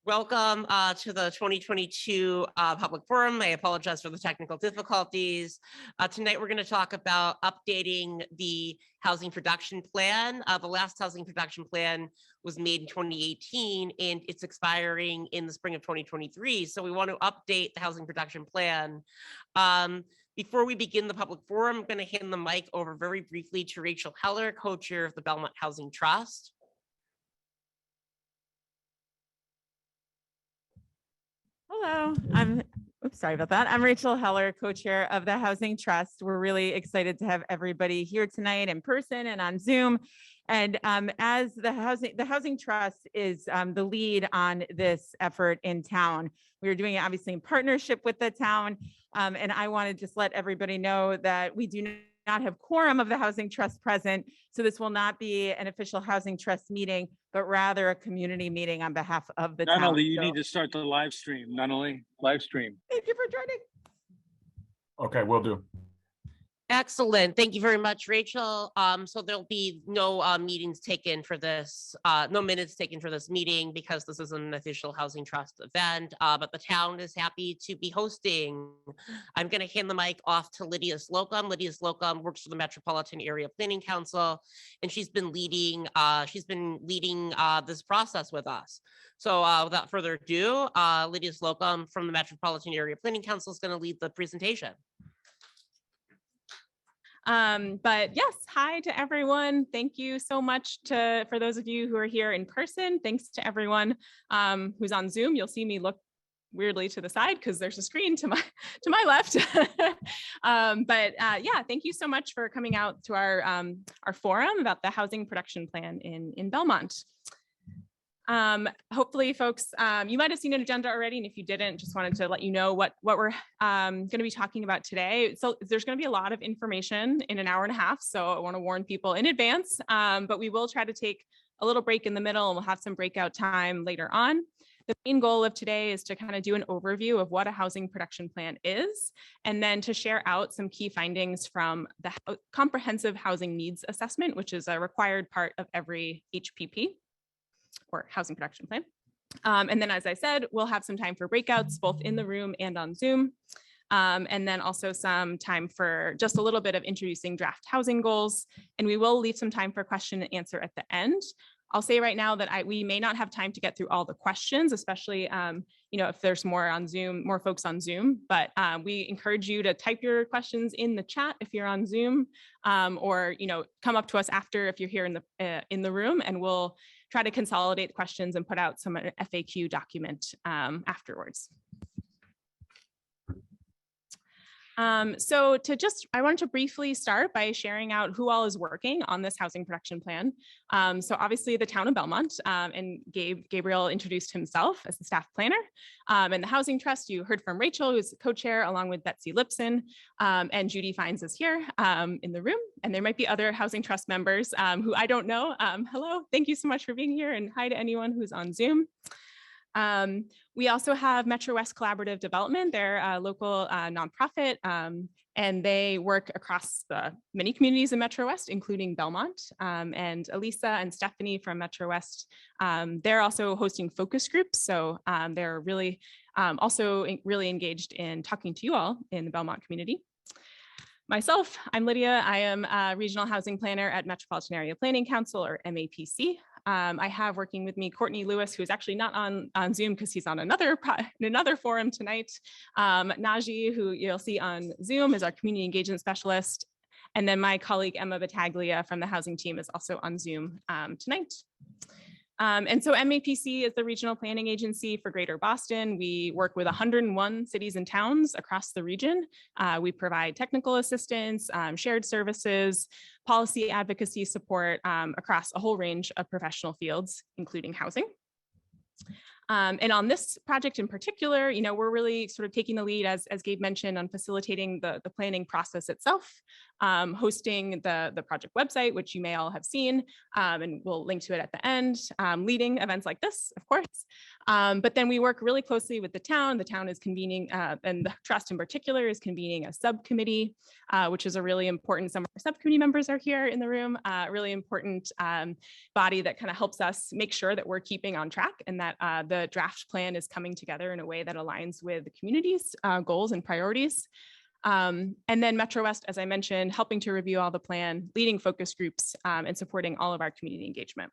Welcome to the 2022 Public Forum. I apologize for the technical difficulties. Tonight, we're going to talk about updating the housing production plan. The last housing production plan was made in 2018, and it's expiring in the spring of 2023. So we want to update the housing production plan. Before we begin the public forum, I'm going to hand the mic over very briefly to Rachel Heller, co-chair of the Belmont Housing Trust. Hello, sorry about that. I'm Rachel Heller, co-chair of the Housing Trust. We're really excited to have everybody here tonight in person and on Zoom. And as the Housing Trust is the lead on this effort in town. We are doing it obviously in partnership with the town. And I want to just let everybody know that we do not have quorum of the Housing Trust present. So this will not be an official Housing Trust meeting, but rather a community meeting on behalf of the town. Not only you need to start the live stream, not only live stream. Thank you for joining. Okay, will do. Excellent. Thank you very much, Rachel. So there'll be no meetings taken for this, no minutes taken for this meeting because this is an official Housing Trust event, but the town is happy to be hosting. I'm going to hand the mic off to Lydia Slocum. Lydia Slocum works for the Metropolitan Area Planning Council, and she's been leading this process with us. So without further ado, Lydia Slocum from the Metropolitan Area Planning Council is going to lead the presentation. But yes, hi to everyone. Thank you so much for those of you who are here in person. Thanks to everyone who's on Zoom. You'll see me look weirdly to the side because there's a screen to my left. Yeah, thank you so much for coming out to our forum about the housing production plan in Belmont. Hopefully folks, you might have seen an agenda already, and if you didn't, just wanted to let you know what we're going to be talking about today. So there's going to be a lot of information in an hour and a half, so I want to warn people in advance, but we will try to take a little break in the middle, and we'll have some breakout time later on. The main goal of today is to kind of do an overview of what a housing production plan is, and then to share out some key findings from the comprehensive housing needs assessment, which is a required part of every HPP. Or housing production plan. And then, as I said, we'll have some time for breakouts, both in the room and on Zoom. And then also some time for just a little bit of introducing draft housing goals. And we will leave some time for question and answer at the end. I'll say right now that we may not have time to get through all the questions, especially if there's more on Zoom, more folks on Zoom, but we encourage you to type your questions in the chat if you're on Zoom, or come up to us after if you're here in the room, and we'll try to consolidate questions and put out some FAQ document afterwards. So I wanted to briefly start by sharing out who all is working on this housing production plan. So obviously the town of Belmont, and Gabriel introduced himself as the staff planner, and the Housing Trust. You heard from Rachel, who's co-chair, along with Betsy Lipson, and Judy Fines is here in the room. And there might be other Housing Trust members who I don't know. Hello, thank you so much for being here, and hi to anyone who's on Zoom. We also have Metro West Collaborative Development. They're a local nonprofit, and they work across the many communities in Metro West, including Belmont. And Elisa and Stephanie from Metro West, they're also hosting focus groups. So they're really also really engaged in talking to you all in the Belmont community. Myself, I'm Lydia. I am a regional housing planner at Metropolitan Area Planning Council, or MAPC. I have working with me Courtney Lewis, who is actually not on Zoom because he's on another forum tonight. Naji, who you'll see on Zoom, is our community engagement specialist. And then my colleague Emma Battaglia from the housing team is also on Zoom tonight. And so MAPC is the regional planning agency for Greater Boston. We work with 101 cities and towns across the region. We provide technical assistance, shared services, policy advocacy support across a whole range of professional fields, including housing. And on this project in particular, we're really sort of taking the lead, as Gabe mentioned, on facilitating the planning process itself, hosting the project website, which you may all have seen, and we'll link to it at the end, leading events like this, of course, But then we work really closely with the town. The town is convening, and the trust in particular is convening a subcommittee, which is a really important, some of our subcommittee members are here in the room, really important body that kind of helps us make sure that we're keeping on track and that the draft plan is coming together in a way that aligns with the community's goals and priorities. And then Metro West, as I mentioned, helping to review all the plan, leading focus groups, and supporting all of our community engagement.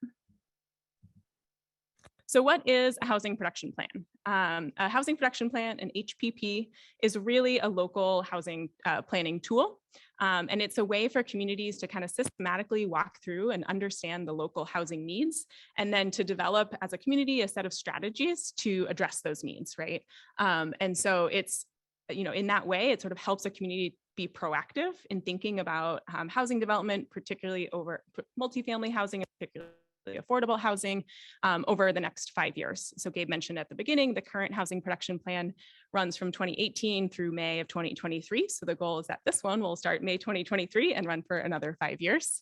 So what is a housing production plan? A housing production plan, an HPP, is really a local housing planning tool. And it's a way for communities to kind of systematically walk through and understand the local housing needs, and then to develop as a community a set of strategies to address those needs, right? And so it's, in that way, it sort of helps a community be proactive in thinking about housing development, particularly over multifamily housing, and particularly affordable housing over the next 5 years. So Gabe mentioned at the beginning, the current housing production plan runs from 2018 through May of 2023. So the goal is that this one will start May 2023 and run for another 5 years.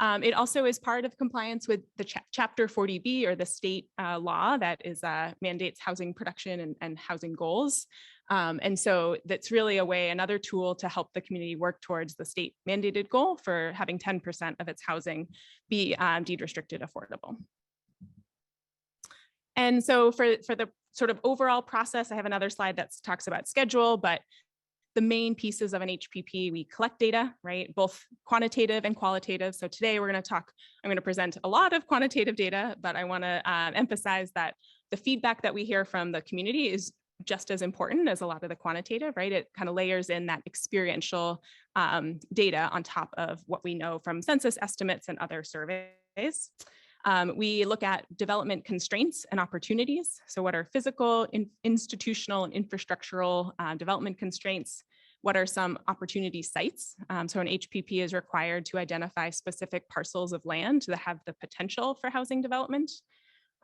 It also is part of compliance with the Chapter 40B, or the state law that is mandates housing production and housing goals. And so that's really a way, another tool to help the community work towards the state mandated goal for having 10% of its housing be deed restricted affordable. And so for the sort of overall process, I have another slide that talks about schedule, but the main pieces of an HPP, we collect data, right? Both quantitative and qualitative. So today I'm going to present a lot of quantitative data, but I want to emphasize that the feedback that we hear from the community is just as important as a lot of the quantitative, right? It kind of layers in that experiential data on top of what we know from census estimates and other surveys. We look at development constraints and opportunities. So what are physical, institutional, and infrastructural development constraints? What are some opportunity sites? So an HPP is required to identify specific parcels of land that have the potential for housing development.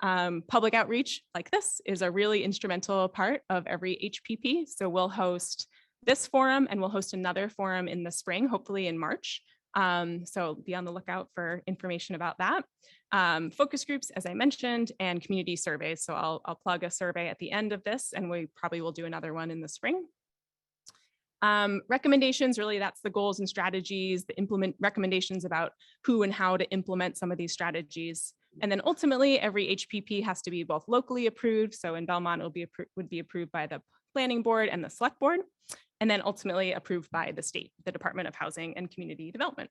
Public outreach like this is a really instrumental part of every HPP. So we'll host this forum and we'll host another forum in the spring, hopefully in March. So be on the lookout for information about that. Focus groups, as I mentioned, and community surveys. So I'll plug a survey at the end of this, and we probably will do another one in the spring. Recommendations, really that's the goals and strategies, the implement recommendations about who and how to implement some of these strategies. And then ultimately every HPP has to be both locally approved. So in Belmont, it would be approved by the planning board and the select board, and then ultimately approved by the state, the Department of Housing and Community Development.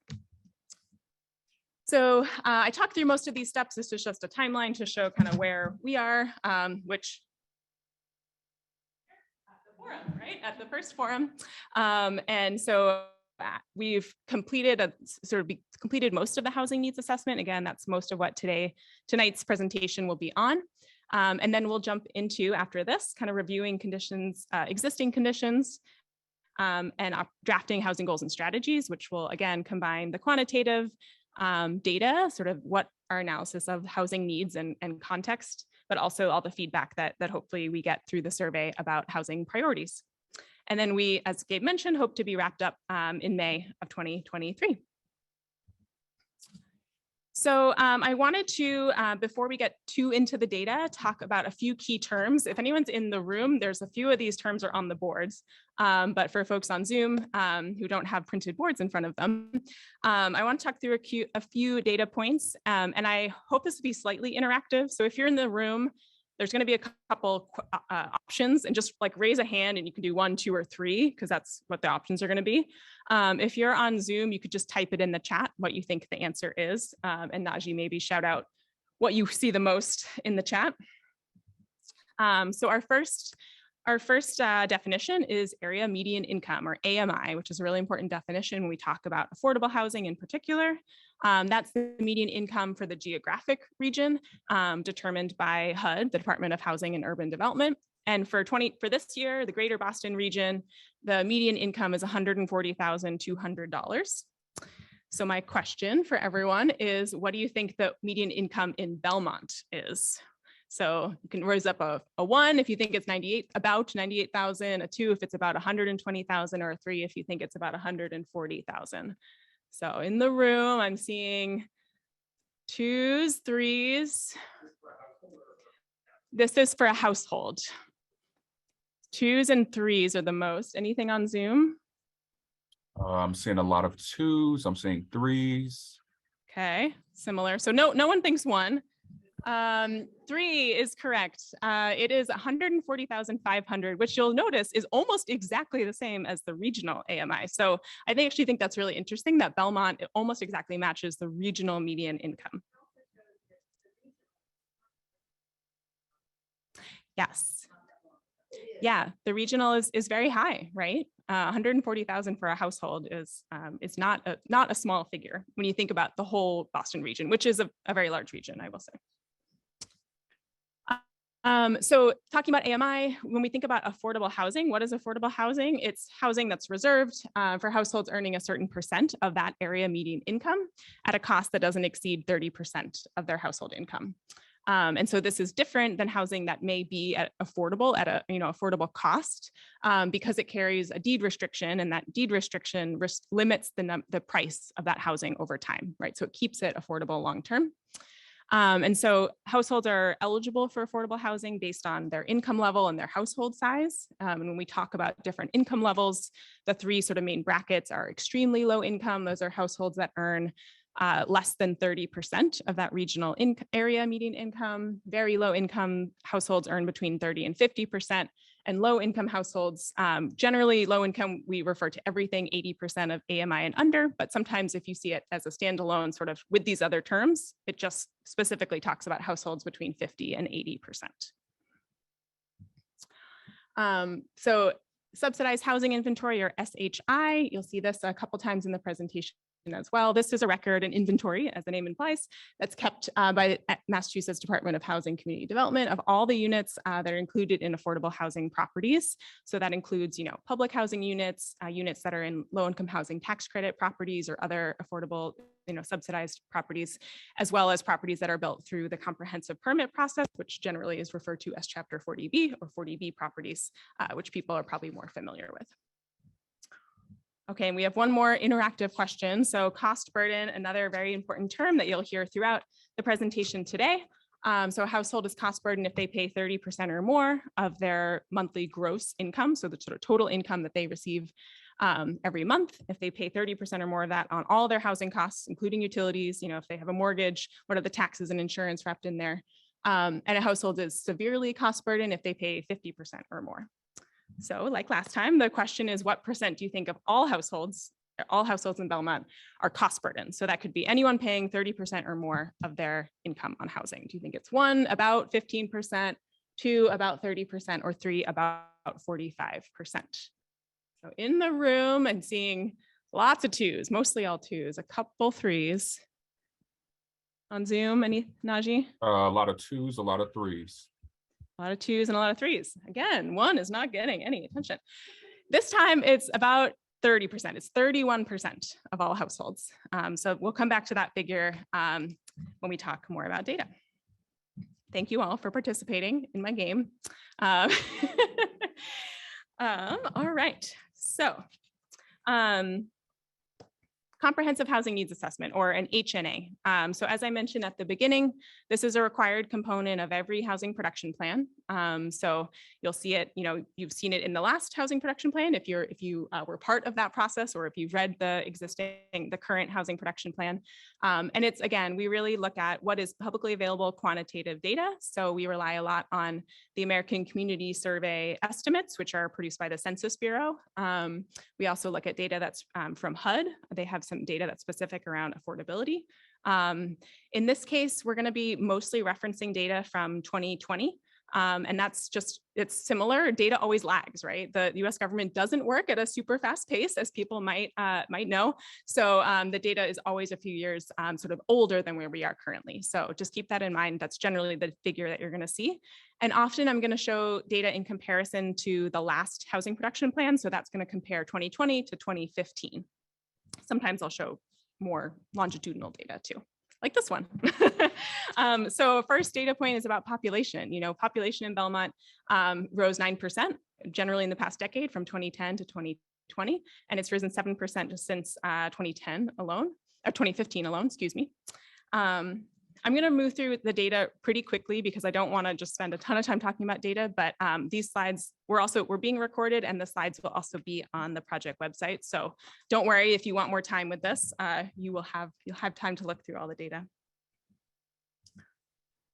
So I talked through most of these steps. This is just a timeline to show kind of where we are, which at the forum, right? At the first forum. And so we've completed completed most of the housing needs assessment. Again, that's most of what tonight's presentation will be on. And then we'll jump into, after this, kind of reviewing conditions, existing conditions, and drafting housing goals and strategies, which will again combine the quantitative data, sort of what our analysis of housing needs and context, but also all the feedback that hopefully we get through the survey about housing priorities. And then we, as Gabe mentioned, hope to be wrapped up in May of 2023. So I wanted to, before we get too into the data, talk about a few key terms. If anyone's in the room, there's a few of these terms are on the boards, but for folks on Zoom who don't have printed boards in front of them, I want to talk through a few data points, and I hope this will be slightly interactive. So if you're in the room, there's going to be a couple options, and just like raise a hand and you can do 1, 2, or 3, because that's what the options are going to be. If you're on Zoom, you could just type it in the chat, what you think the answer is. And Najee, maybe shout out what you see the most in the chat. So our first definition is area median income, or AMI, which is a really important definition when we talk about affordable housing in particular. That's the median income for the geographic region determined by HUD, the Department of Housing and Urban Development. And for this year, the Greater Boston region, the median income is $140,200. So my question for everyone is, what do you think the median income in Belmont is? So you can raise up a 1 if you think it's about 98,000, a 2 if it's about 120,000, or a 3 if you think it's about 140,000. So in the room, I'm seeing 2s, 3s. This is for a household. 2s and 3s are the most. Anything on Zoom? I'm seeing a lot of 2s. I'm seeing 3s. Okay, similar. So no one thinks 1. 3 is correct. It is 140,500, which you'll notice is almost exactly the same as the regional AMI. So I actually think that's really interesting that Belmont almost exactly matches the regional median income. Yes. Yeah, the regional is very high, right? 140,000 for a household is not a small figure when you think about the whole Boston region, which is a very large region, I will say. So talking about AMI, when we think about affordable housing, what is affordable housing? It's housing that's reserved for households earning a certain percent of that area median income at a cost that doesn't exceed 30% of their household income. And so this is different than housing that may be affordable at a affordable cost because it carries a deed restriction, and that deed restriction limits the price of that housing over time, right? So it keeps it affordable long term. And so households are eligible for affordable housing based on their income level and their household size. And when we talk about different income levels, the 3 sort of main brackets are extremely low income. Those are households that earn less than 30% of that regional area median income. Very low income households earn between 30 and 50%. And low income households, generally low income, we refer to everything 80% of AMI and under, but sometimes if you see it as a standalone sort of with these other terms, it just specifically talks about households between 50 and 80%. So subsidized housing inventory, or SHI, you'll see this a couple times in the presentation as well. This is a record and inventory, as the name implies, that's kept by the Massachusetts Department of Housing Community Development of all the units that are included in affordable housing properties. So that includes, public housing units, units that are in low-income housing tax credit properties or other affordable, subsidized properties, as well as properties that are built through the comprehensive permit process, which generally is referred to as Chapter 40B or 40B properties, which people are probably more familiar with. Okay, and we have one more interactive question. So cost burden, another very important term that you'll hear throughout the presentation today. So a household is cost burden if they pay 30% or more of their monthly gross income. So the sort of total income that they receive every month. If they pay 30% or more of that on all their housing costs, including utilities, if they have a mortgage, what are the taxes and insurance wrapped in there? And a household is severely cost burden if they pay 50% or more. So like last time, the question is, what percent do you think of all households in Belmont are cost burden? So that could be anyone paying 30% or more of their income on housing. Do you think it's 1, about 15%, 2, about 30%, or 3, about 45%? So in the room, I'm seeing lots of 2s, mostly all 2s, a couple 3s. On Zoom, any, Najee? A lot of 2s, a lot of 3s. A lot of 2s and a lot of 3s. Again, 1 is not getting any attention. This time it's about 30%. It's 31% of all households. So we'll come back to that figure when we talk more about data. Thank you all for participating in my game. All right, so comprehensive housing needs assessment, or an HNA. So as I mentioned at the beginning, this is a required component of every housing production plan. So you'll see it, you've seen it in the last housing production plan if you were part of that process, or if you've read the current housing production plan. And it's, again, we really look at what is publicly available quantitative data. So we rely a lot on the American Community Survey estimates, which are produced by the Census Bureau. We also look at data that's from HUD. They have some data that's specific around affordability. In this case, we're going to be mostly referencing data from 2020. And that's just, it's similar. Data always lags, right? The US government doesn't work at a super fast pace, as people might know. So the data is always a few years sort of older than where we are currently. So just keep that in mind. That's generally the figure that you're going to see. And often I'm going to show data in comparison to the last housing production plan. So that's going to compare 2020 to 2015. Sometimes I'll show more longitudinal data too, like this one. So first data point is about population. Population in Belmont rose 9% generally in the past decade, from 2010 to 2020, and it's risen 7% just since 2015 alone, excuse me. going to move through the data pretty quickly because I don't want to just spend a ton of time talking about data, but these slides we're being recorded and the slides will also be on the project website. So don't worry if you want more time with this, you'll have time to look through all the data.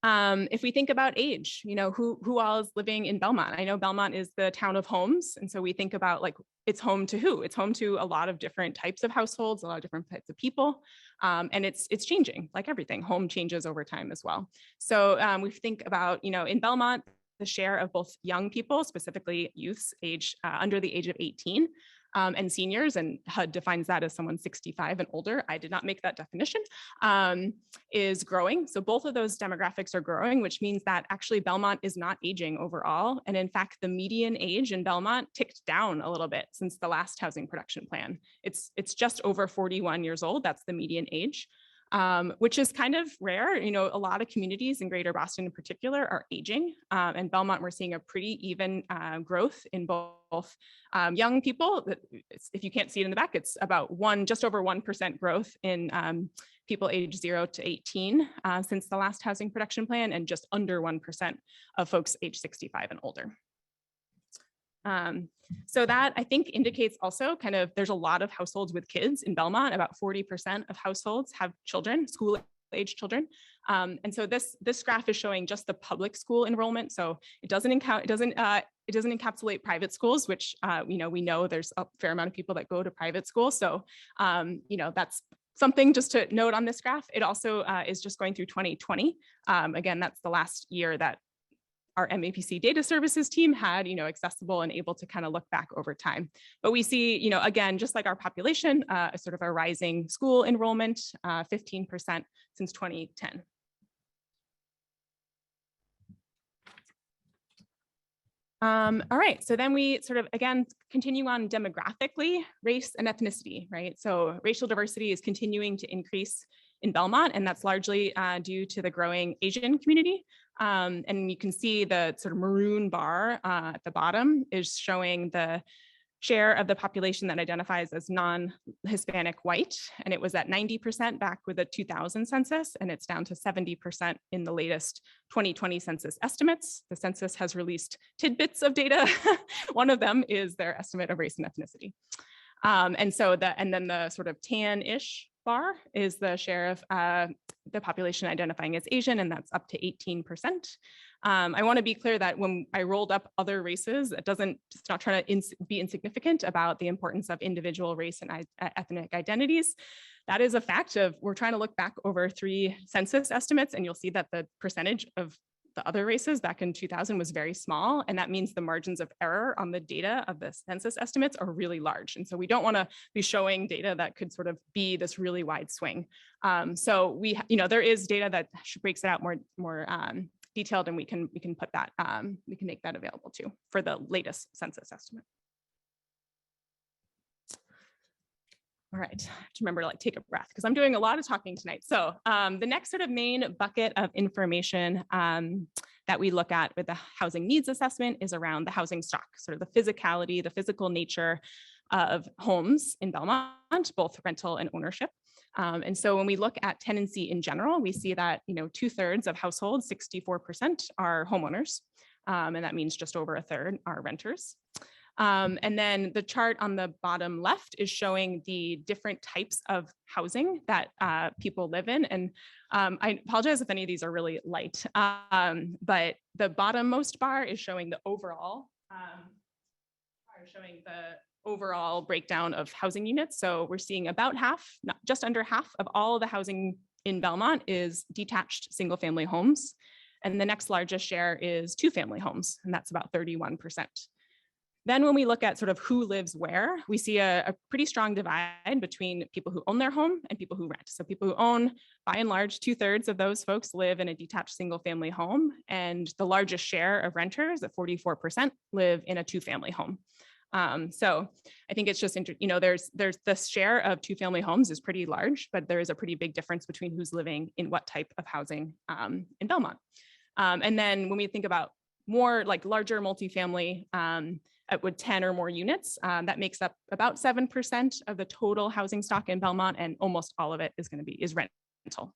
If we think about age, who all is living in Belmont? I know Belmont is the town of homes. And so we think about like, it's home to who? It's home to a lot of different types of households, a lot of different types of people. And it's changing like everything. Home changes over time as well. So we think about, in Belmont, the share of both young people, specifically youths under the age of 18, and seniors, and HUD defines that as someone 65 and older. I did not make that definition, is growing. So both of those demographics are growing, which means that actually Belmont is not aging overall. And in fact, the median age in Belmont ticked down a little bit since the last housing production plan. It's just over 41 years old. That's the median age. Which is kind of rare. A lot of communities in Greater Boston in particular are aging. And Belmont, we're seeing a pretty even growth in both young people. If you can't see it in the back, it's about just over 1% growth in people aged 0 to 18 since the last housing production plan, and just under 1% of folks age 65 and older. So that I think indicates also kind of there's a lot of households with kids in Belmont. About 40% of households have children, school age children. And so this graph is showing just the public school enrollment. So it doesn't encapsulate private schools, which we know there's a fair amount of people that go to private school. So that's something just to note on this graph. It also is just going through 2020. Again, that's the last year that our MAPC data services team had, accessible and able to kind of look back over time. But we see, again, just like our population, a sort of a rising school enrollment, 15% since 2010. All right, so then we sort of, again, continue on demographically, race and ethnicity, right? So racial diversity is continuing to increase in Belmont, and that's largely due to the growing Asian community. And you can see the sort of maroon bar at the bottom is showing the share of the population that identifies as non-Hispanic white. And it was at 90% back with the 2000 census, and it's down to 70% in the latest 2020 census estimates. The census has released tidbits of data. One of them is their estimate of race and ethnicity. And then the sort of tan-ish bar is the share of the population identifying as Asian, and that's up to 18%. I want to be clear that when I rolled up other races, it's not trying to be insignificant about the importance of individual race and ethnic identities. That is a fact of, we're trying to look back over 3 census estimates, and you'll see that the percentage of the other races back in 2000 was very small. And that means the margins of error on the data of the census estimates are really large. And so we don't want to be showing data that could sort of be this really wide swing. So there is data that breaks it out more detailed, and we can put that, we can make that available too for the latest census estimate. All right, I have to remember to take a breath because I'm doing a lot of talking tonight. So the next sort of main bucket of information that we look at with the housing needs assessment is around the housing stock, sort of the physicality, the physical nature of homes in Belmont, both rental and ownership. And so when we look at tenancy in general, we see that 2/3 of households, 64%, are homeowners, and that means just over 1/3 are renters. And then the chart on the bottom left is showing the different types of housing that people live in. And I apologize if any of these are really light, but the bottommost bar is showing the overall, breakdown of housing units. So we're seeing about half, just under half of all the housing in Belmont is detached single family homes. And the next largest share is 2-family homes, and that's about 31%. Then when we look at sort of who lives where, we see a pretty strong divide between people who own their home and people who rent. So people who own, by and large, 2/3 of those folks live in a detached single family home. And the largest share of renters, at 44%, live in a 2-family home. So I think it's just, there's the share of 2-family homes is pretty large, but there is a pretty big difference between who's living in what type of housing in Belmont. And then when we think about more like larger multifamily, with 10 or more units, that makes up about 7% of the total housing stock in Belmont, and almost all of it is rental.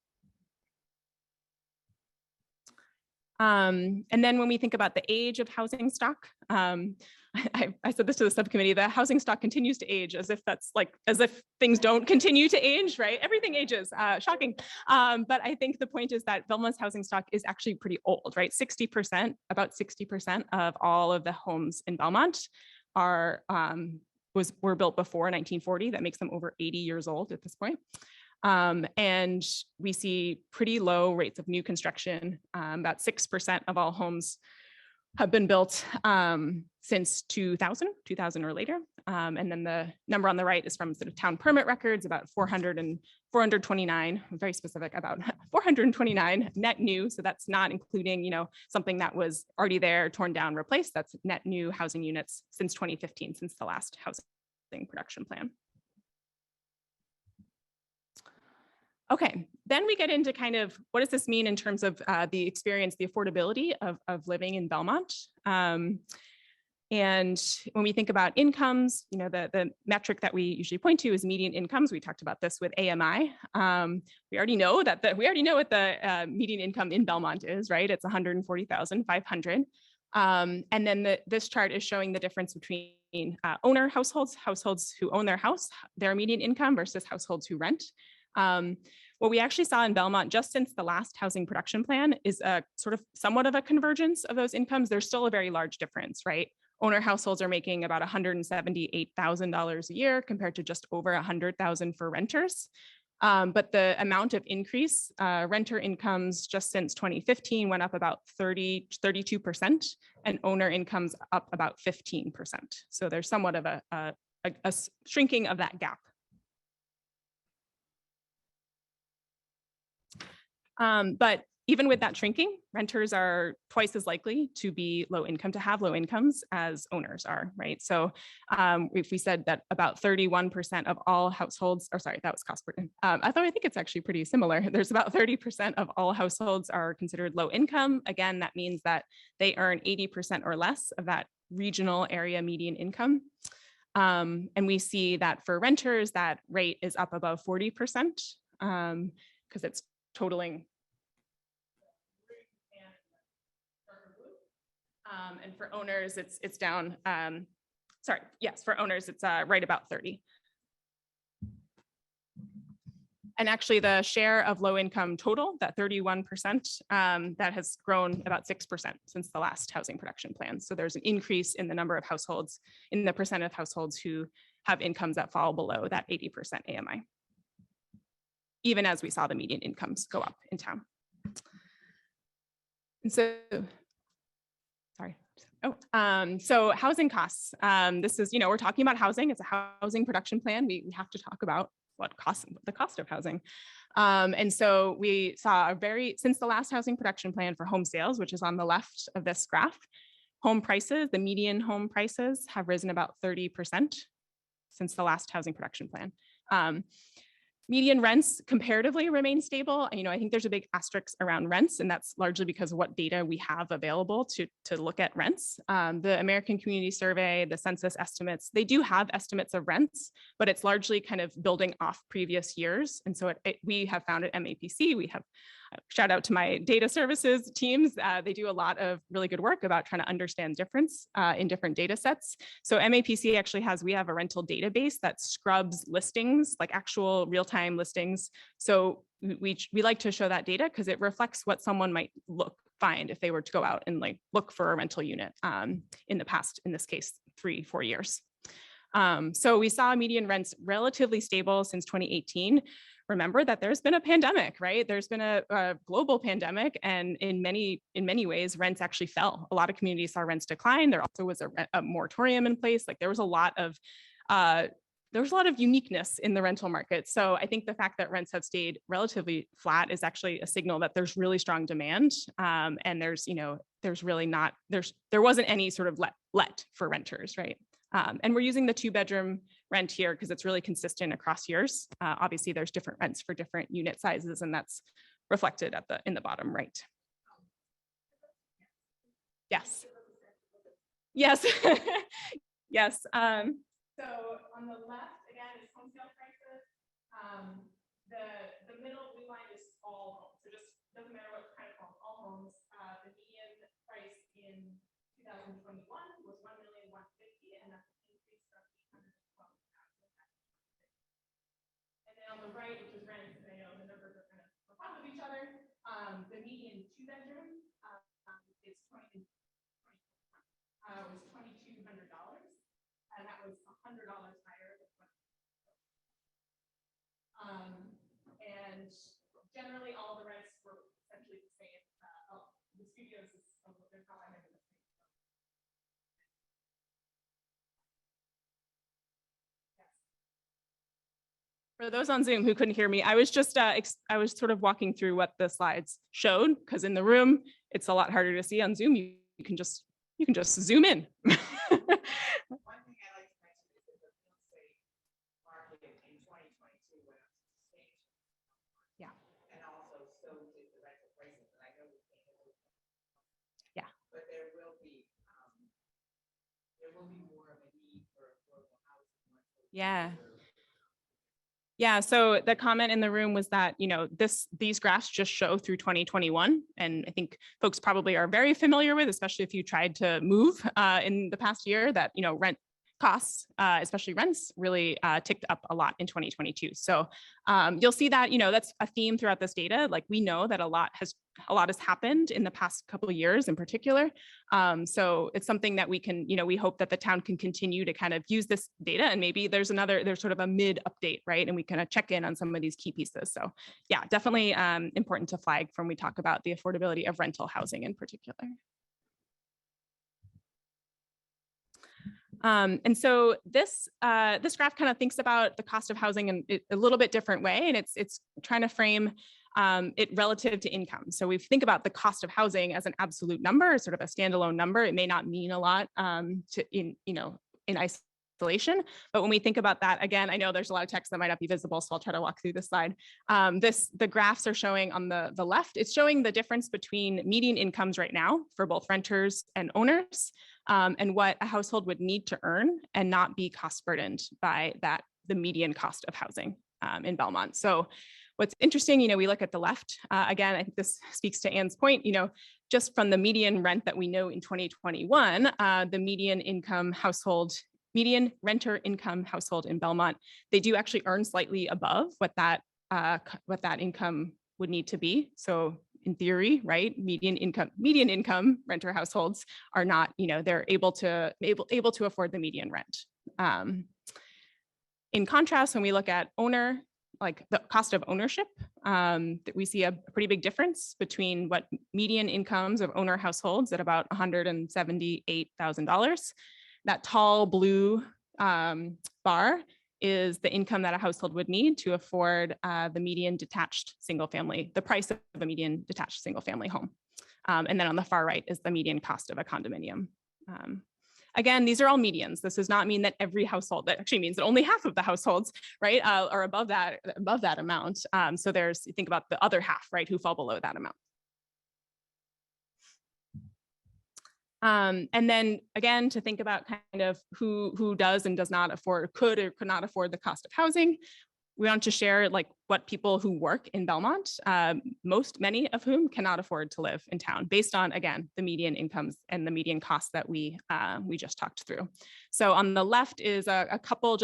And then when we think about the age of housing stock, I said this to the subcommittee, the housing stock continues to age as if that's like, as if things don't continue to age, right? Everything ages, shocking. But I think the point is that Belmont's housing stock is actually pretty old, right? 60%, about 60% of all of the homes in Belmont are, were built before 1940. That makes them over 80 years old at this point. And we see pretty low rates of new construction. About 6% of all homes have been built since 2000 or later. And then the number on the right is from sort of town permit records, about 429, very specific, about 429 net new. So that's not including, you know, something that was already there, torn down, replaced. That's net new housing units since 2015, since the last housing production plan. Okay, then we get into kind of what does this mean in terms of the experience, the affordability of living in Belmont. And when we think about incomes, you know, the metric that we usually point to is median incomes. We talked about this with AMI. We already know what the median income in Belmont is, right? It's 140,500. And then this chart is showing the difference between owner households who own their house, their median income versus households who rent. What we actually saw in Belmont just since the last housing production plan is a sort of somewhat of a convergence of those incomes. There's still a very large difference, right? Owner households are making about $178,000 a year compared to just over $100,000 for renters. But the amount of increase, renter incomes just since 2015 went up about 32%, and owner incomes up about 15%. So there's somewhat of a shrinking of that gap. But even with that shrinking, renters are twice as likely to be low income, to have low incomes as owners are, right? So if we said that about 31% of all households, or sorry, that was cost burden. I think it's actually pretty similar. There's about 30% of all households are considered low income. Again, that means that they earn 80% or less of that regional area median income. And we see that for renters, that rate is up above 40%, because it's totaling. And for owners, it's down. Sorry, yes, for owners, it's right about 30. And actually the share of low income total, that 31%, that has grown about 6% since the last housing production plan. So there's an increase in the number of households, in the percent of households who have incomes that fall below that 80% AMI, even as we saw the median incomes go up in town. And so, sorry. So housing costs. This is, we're talking about housing. It's a housing production plan. We have to talk about the cost of housing. And so we saw since the last housing production plan for home sales, which is on the left of this graph, home prices, the median home prices have risen about 30% since the last housing production plan. Median rents comparatively remain stable. I think there's a big asterisk around rents, and that's largely because of what data we have available to look at rents. The American Community Survey, the census estimates, they do have estimates of rents, but it's largely kind of building off previous years. And so we have found at MAPC, we have, shout out to my data services teams. They do a lot of really good work about trying to understand difference in different data sets. So MAPC actually we have a rental database that scrubs listings, like actual real-time listings. So we like to show that data because it reflects what someone might find if they were to go out and look for a rental unit in the past, in this case, 3-4 years. So we saw median rents relatively stable since 2018. Remember that there's been a pandemic, right? There's been a global pandemic, and in many ways, rents actually fell. A lot of communities saw rents decline. There also was a moratorium in place. There was a lot of uniqueness in the rental market. So I think the fact that rents have stayed relatively flat is actually a signal that there's really strong demand, and there wasn't any sort of let for renters, right? And we're using the 2-bedroom rent here because it's really consistent across years. Obviously, there's different rents for different unit sizes, and that's reflected in the bottom right. Yes. Yes. Yes. So on the left, again, is home sale prices. The middle blue line is all homes. So just doesn't matter what kind of home, all homes. The median right, which is rents, and I know the numbers are kind of on top of each other. The median 2-bedroom is was $2,200, and that was $100 higher than and generally all the rents were essentially the same. The studios is they're probably the same. For those on Zoom who couldn't hear me, I was just I was sort of walking through what the slides showed, because in the room it's a lot harder to see. On Zoom you can just zoom in. One thing I like to mention is that the real estate market in 2022 went up substantially. Yeah. And also so did the rental prices, and I know we can't. Yeah. But there will be more of a need for affordable housing. Yeah. Yeah, so the comment in the room was that, you know, these graphs just show through 2021. And I think folks probably are very familiar with, especially if you tried to move in the past year, that, you know, rent costs, especially rents, really ticked up a lot in 2022. So you'll see that, you know, that's a theme throughout this data. Like, we know that a lot has happened in the past couple of years in particular. So it's something that we can, you know, we hope that the town can continue to kind of use this data, and maybe there's sort of a mid update, right? And we kind of check in on some of these key pieces. So yeah, definitely important to flag when we talk about the affordability of rental housing in particular. And so this graph kind of thinks about the cost of housing in a little bit different way, and it's trying to frame it relative to income. So we think about the cost of housing as an absolute number, sort of a standalone number. It may not mean a lot in isolation, but when we think about that, again, I know there's a lot of text that might not be visible, so I'll try to walk through this slide. The graphs are showing on the left, it's showing the difference between median incomes right now for both renters and owners, and what a household would need to earn and not be cost burdened by the median cost of housing in Belmont. So what's interesting, you know, we look at the left, again, I think this speaks to Anne's point, you know, just from the median rent that we know in 2021, the median renter income household in Belmont, they do actually earn slightly above what that income would need to be. So in theory, right, median income renter households are not, you know, they're able to afford the median rent. In contrast, when we look at like the cost of ownership, that we see a pretty big difference between what median incomes of owner households at about $178,000. That tall blue bar is the income that a household would need to afford the median detached single family, the price of a median detached single family home. And then on the far right is the median cost of a condominium. Again, these are all medians. This does not mean that every household, that actually means that only half of the households, right, are above that amount. So you think about the other half, right, who fall below that amount. And then again, to think about kind of who does and does not afford, could or could not afford the cost of housing. We want to share like what people who work in Belmont, many of whom cannot afford to live in town based on, again, the median incomes and the median costs that we just talked through. So on the left is a couple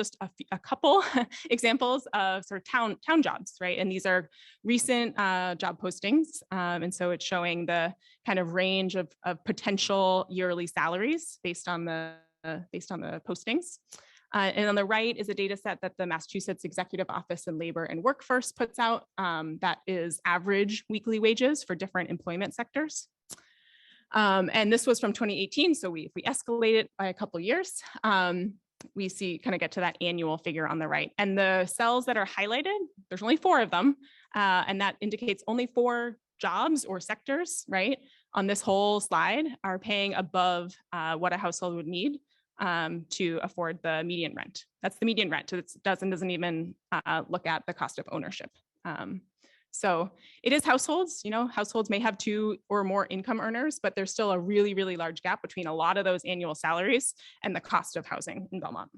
examples of sort of town jobs, right? And these are recent job postings. And so it's showing the kind of range of potential yearly salaries based on the postings. And on the right is a data set that the Massachusetts Executive Office in Labor and Workforce puts out that is average weekly wages for different employment sectors. And this was from 2018. So if we escalate it by a couple of years, we get to that annual figure on the right. And the cells that are highlighted, there's only 4 of them. And that indicates only 4 jobs or sectors, right, on this whole slide are paying above what a household would need to afford the median rent. That's the median rent. It doesn't even look at the cost of ownership. So it is households, you know, households may have 2 or more income earners, but there's still a really, really large gap between a lot of those annual salaries and the cost of housing in Belmont.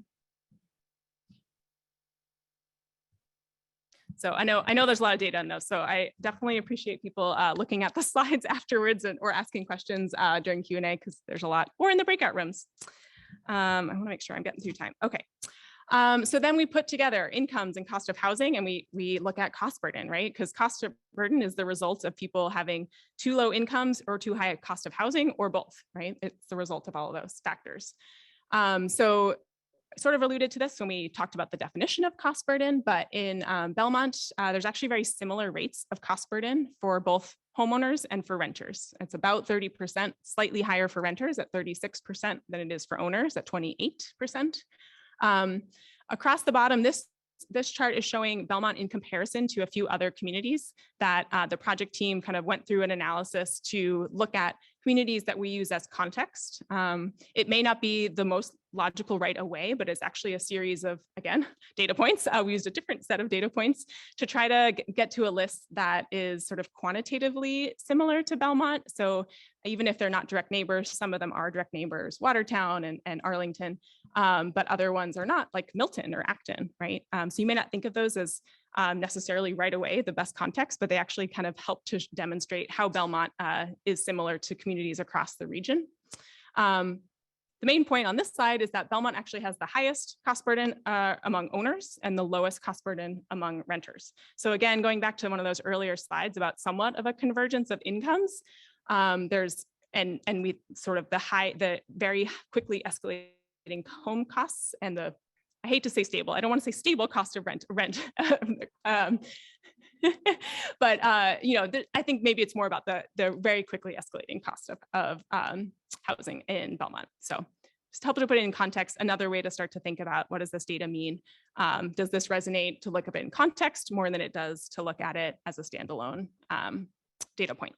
So I know there's a lot of data in those, so I definitely appreciate people looking at the slides afterwards or asking questions during Q&A, because there's a lot, or in the breakout rooms. I want to make sure I'm getting through time. Okay. So then we put together incomes and cost of housing, and we look at cost burden, right? Because cost of burden is the result of people having too low incomes or too high a cost of housing, or both, right? It's the result of all of those factors. So sort of alluded to this when we talked about the definition of cost burden, but in Belmont, there's actually very similar rates of cost burden for both homeowners and for renters. It's about 30%, slightly higher for renters at 36% than it is for owners at 28%. Across the bottom, this chart is showing Belmont in comparison to a few other communities that the project team kind of went through an analysis to look at communities that we use as context. It may not be the most logical right away, but it's actually a series of, again, data points. We used a different set of data points to try to get to a list that is sort of quantitatively similar to Belmont. So even if they're not direct neighbors, some of them are direct neighbors, Watertown and Arlington, but other ones are not, like Milton or Acton, right? So you may not think of those as necessarily right away the best context, but they actually kind of help to demonstrate how Belmont is similar to communities across the region. The main point on this slide is that Belmont actually has the highest cost burden among owners and the lowest cost burden among renters. So again, going back to one of those earlier slides about somewhat of a convergence of incomes, there's and we sort of the very quickly escalating home costs and the, I hate to say stable, I don't want to say stable cost of rent, but you know, I think maybe it's more about the very quickly escalating cost of housing in Belmont. So just help to put it in context, another way to start to think about what does this data mean? Does this resonate to look at it in context more than it does to look at it as a standalone data point?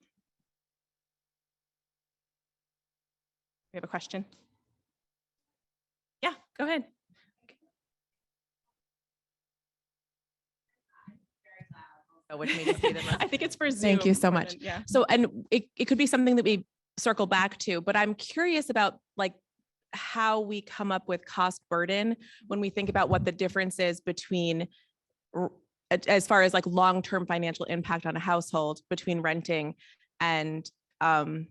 We have a question. Yeah, go ahead. Which made you see them. I think it's for Zoom. Thank you so more much. than- yeah. So, and it could be something that we circle back to, but I'm curious about like how we come up with cost burden when we think about what the difference is between as far as like long-term financial impact on a household between renting and home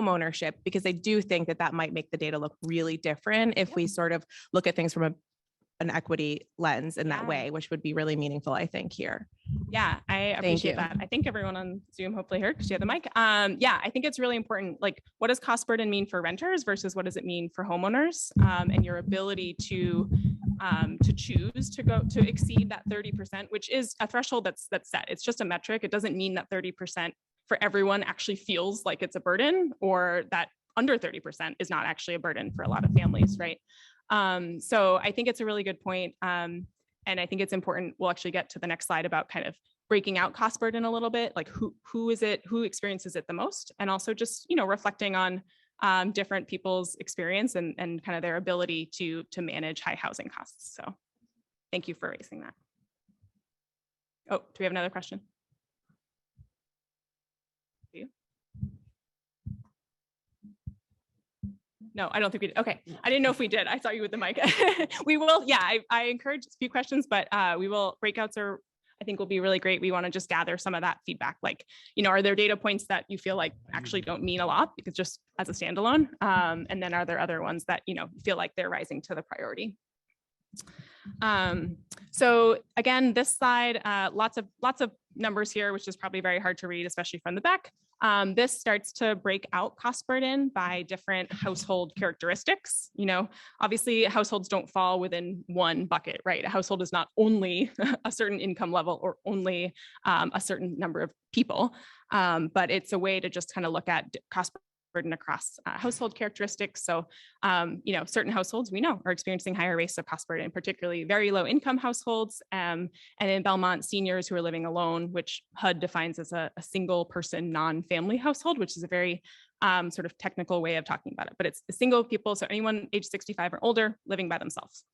ownership, because I do think that that might make the data look really different if we sort of look at things from an equity lens in that way, which would be really meaningful, I think, here. Yeah, I appreciate you. that. I think everyone on Zoom hopefully heard because you have the mic. Yeah, I think it's really important. Like, what does cost burden mean for renters versus what does it mean for homeowners? And your ability to choose to exceed that 30%, which is a threshold that's set. It's just a metric. It doesn't mean that 30% for everyone actually feels like it's a burden, or that under 30% is not actually a burden for a lot of families, right? So I think it's a really good point. And I think it's important. We'll actually get to the next slide about kind of breaking out cost burden a little bit, like who experiences it the most, and also just, you know, reflecting on different people's experience and kind of their ability to manage high housing costs. So thank you for raising that. Oh, do we have another question? No, I don't think we did. Okay. I didn't know if we did. I saw you with the mic. We will. Yeah, I encourage a few questions, but we will, breakouts are, I think will be really great. We want to just gather some of that feedback. Like, you know, are there data points that you feel like actually don't mean a lot because just as a standalone? And then are there other ones that, you know, feel like they're rising to the priority? So again, this slide, lots of numbers here, which is probably very hard to read, especially from the back. This starts to break out cost burden by different household characteristics. You know, obviously households don't fall within one bucket, right? A household is not only a certain income level or only a certain number of people, but it's a way to just kind of look at cost burden across household characteristics. So, you know, certain households we know are experiencing higher rates of cost burden, particularly very low income households. And in Belmont, seniors who are living alone, which HUD defines as a single person non-family household, which is a very sort of technical way of talking about it, but it's single people. So anyone age 65 or older living by themselves.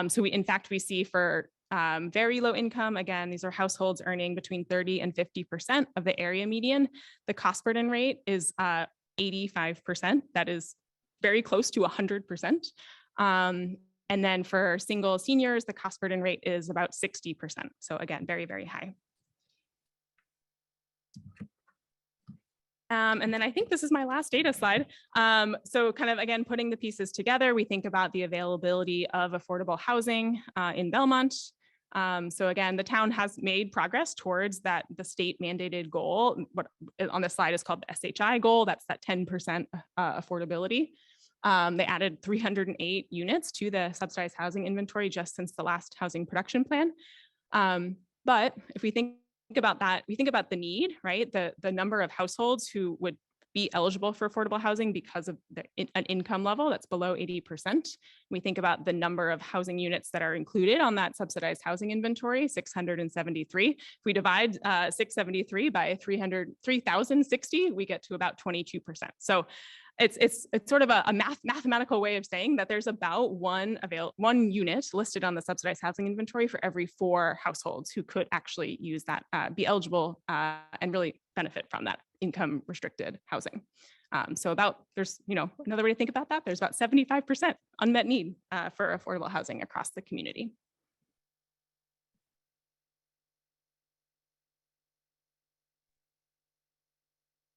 So in fact, we see for very low income, again, these are households earning between 30 and 50% of the area median. The cost burden rate is 85%. That is very close to 100%. And then for single seniors, the cost burden rate is about 60%. So again, very, very high. And then I think this is my last data slide. So kind of, again, putting the pieces together, we think about the availability of affordable housing in Belmont. So again, the town has made progress towards that, the state mandated goal. What on this slide is called the SHI goal. That's that 10% affordability. They added 308 units to the subsidized housing inventory just since the last housing production plan. But if we think about that, we think about the need, right? The number of households who would be eligible for affordable housing because of an income level that's below 80%. We think about the number of housing units that are included on that subsidized housing inventory, 673. If we divide 673 by 3,060, we get to about 22%. So it's sort of a mathematical way of saying that there's about one unit listed on the subsidized housing inventory for every 4 households who could actually use that, be eligible and really benefit from that income restricted housing. So there's, another way to think about that, there's about 75% unmet need for affordable housing across the community.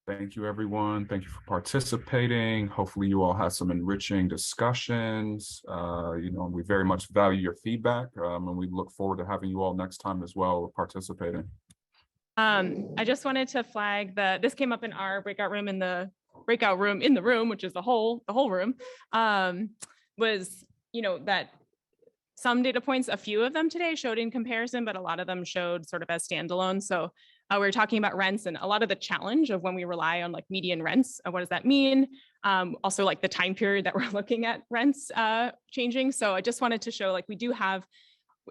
Thank you, everyone. Thank you for participating. Hopefully you all had some enriching discussions. We very much value your feedback, and we look forward to having you all next time as well participating. I just wanted to flag this came up in our breakout room in the room, which is the whole room, was, that some data points, a few of them today showed in comparison, but a lot of them showed sort of as standalone. So we were talking about rents and a lot of the challenge of when we rely on like median rents. What does that mean? Also like the time period that we're looking at rents changing. So I just wanted to show like we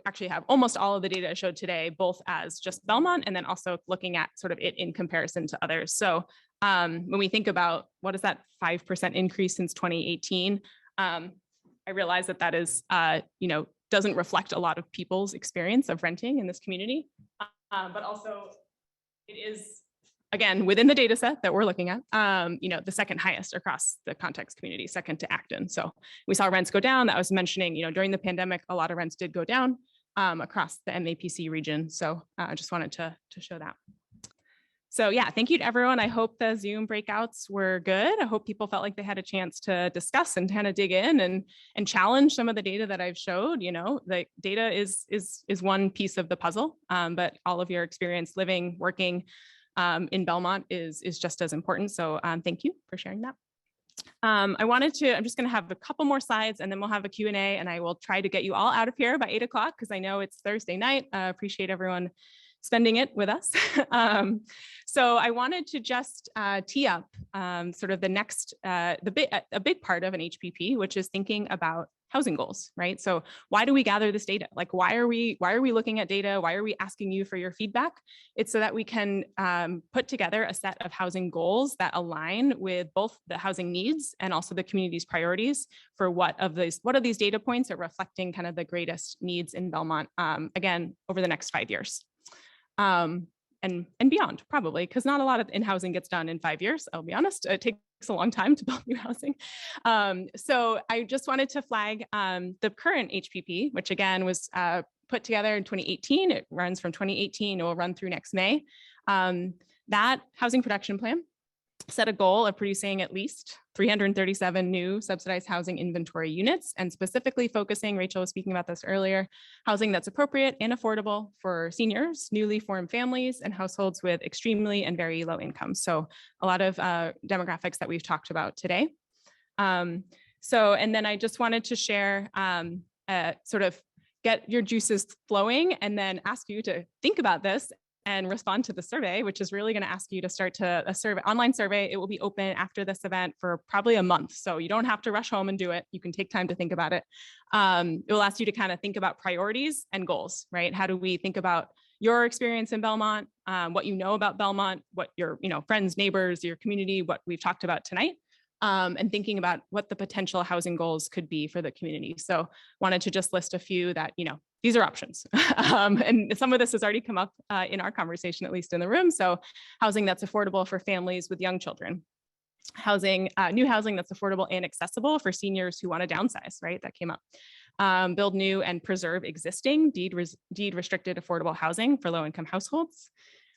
actually have almost all of the data I showed today, both as just Belmont and then also looking at sort of it in comparison to others. So when we think about what is that 5% increase since 2018, I realize that is, doesn't reflect a lot of people's experience of renting in this community, but also it is, again, within the data set that we're looking at, the second highest across the context community, second to Acton. So we saw rents go down. That was mentioning, during the pandemic, a lot of rents did go down across the MAPC region. So I just wanted to show that. So yeah, thank you to everyone. I hope the Zoom breakouts were good. I hope people felt like they had a chance to discuss and kind of dig in and challenge some of the data that I've showed. The data is one piece of the puzzle, but all of your experience living, working in Belmont is just as important. So thank you for sharing that. I'm just going to have a couple more slides and then we'll have a Q&A, and I will try to get you all out of here by 8 o'clock because I know it's Thursday night. Appreciate everyone spending it with us. So I wanted to just tee up sort of the next, a big part of an HPP, which is thinking about housing goals, right? So why do we gather this data? Like, why are we looking at data? Why are we asking you for your feedback? It's so that we can put together a set of housing goals that align with both the housing needs and also the community's priorities for what of these data points are reflecting kind of the greatest needs in Belmont, again, over the next 5 years. And beyond, probably, because not a lot of in housing gets done in 5 years. I'll be honest, it takes a long time to build new housing. So I just wanted to flag the current HPP, which again was put together in 2018. It runs from 2018. It will run through next May. That housing production plan set a goal of producing at least 337 new subsidized housing inventory units, and specifically focusing, Rachel was speaking about this earlier, housing that's appropriate and affordable for seniors, newly formed families, and households with extremely and very low income. So a lot of demographics that we've talked about today. And then I just wanted to share sort of get your juices flowing and then ask you to think about this and respond to the survey, which is really going to ask you to start a online survey. It will be open after this event for probably a month. So you don't have to rush home and do it. You can take time to think about it. It will ask you to kind of think about priorities and goals, right? How do we think about your experience in Belmont, what you know about Belmont, what your friends, neighbors, your community, what we've talked about tonight, and thinking about what the potential housing goals could be for the community. So wanted to just list a few that, these are options. And some of this has already come up in our conversation, at least in the room. So housing that's affordable for families with young children. New housing that's affordable and accessible for seniors who want to downsize, right? That came up. Build new and preserve existing deed restricted affordable housing for low income households.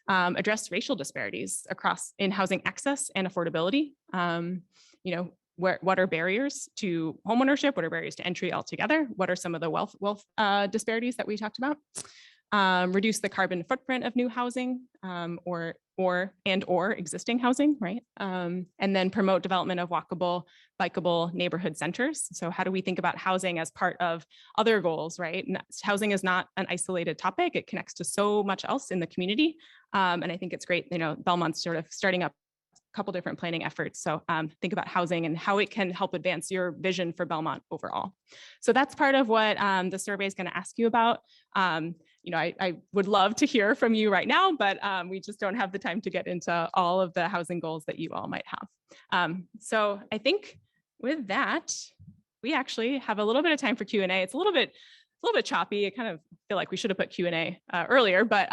address racial disparities across in housing access and affordability. What are barriers to homeownership? What are barriers to entry altogether? What are some of the wealth disparities that we talked about? Reduce the carbon footprint of new housing or existing housing, right? And then promote development of walkable, bikeable neighborhood centers. So how do we think about housing as part of other goals, right? Housing is not an isolated topic. It connects to so much else in the community. And I think it's great, Belmont's sort of starting up couple different planning efforts. So think about housing and how it can help advance your vision for Belmont overall. So that's part of what the survey is going to ask you about. I would love to hear from you right now, but we just don't have the time to get into all of the housing goals that you all might have. So I think with that, we actually have a little bit of time for Q&A. It's a little bit choppy. I kind of feel like we should have put Q&A earlier, but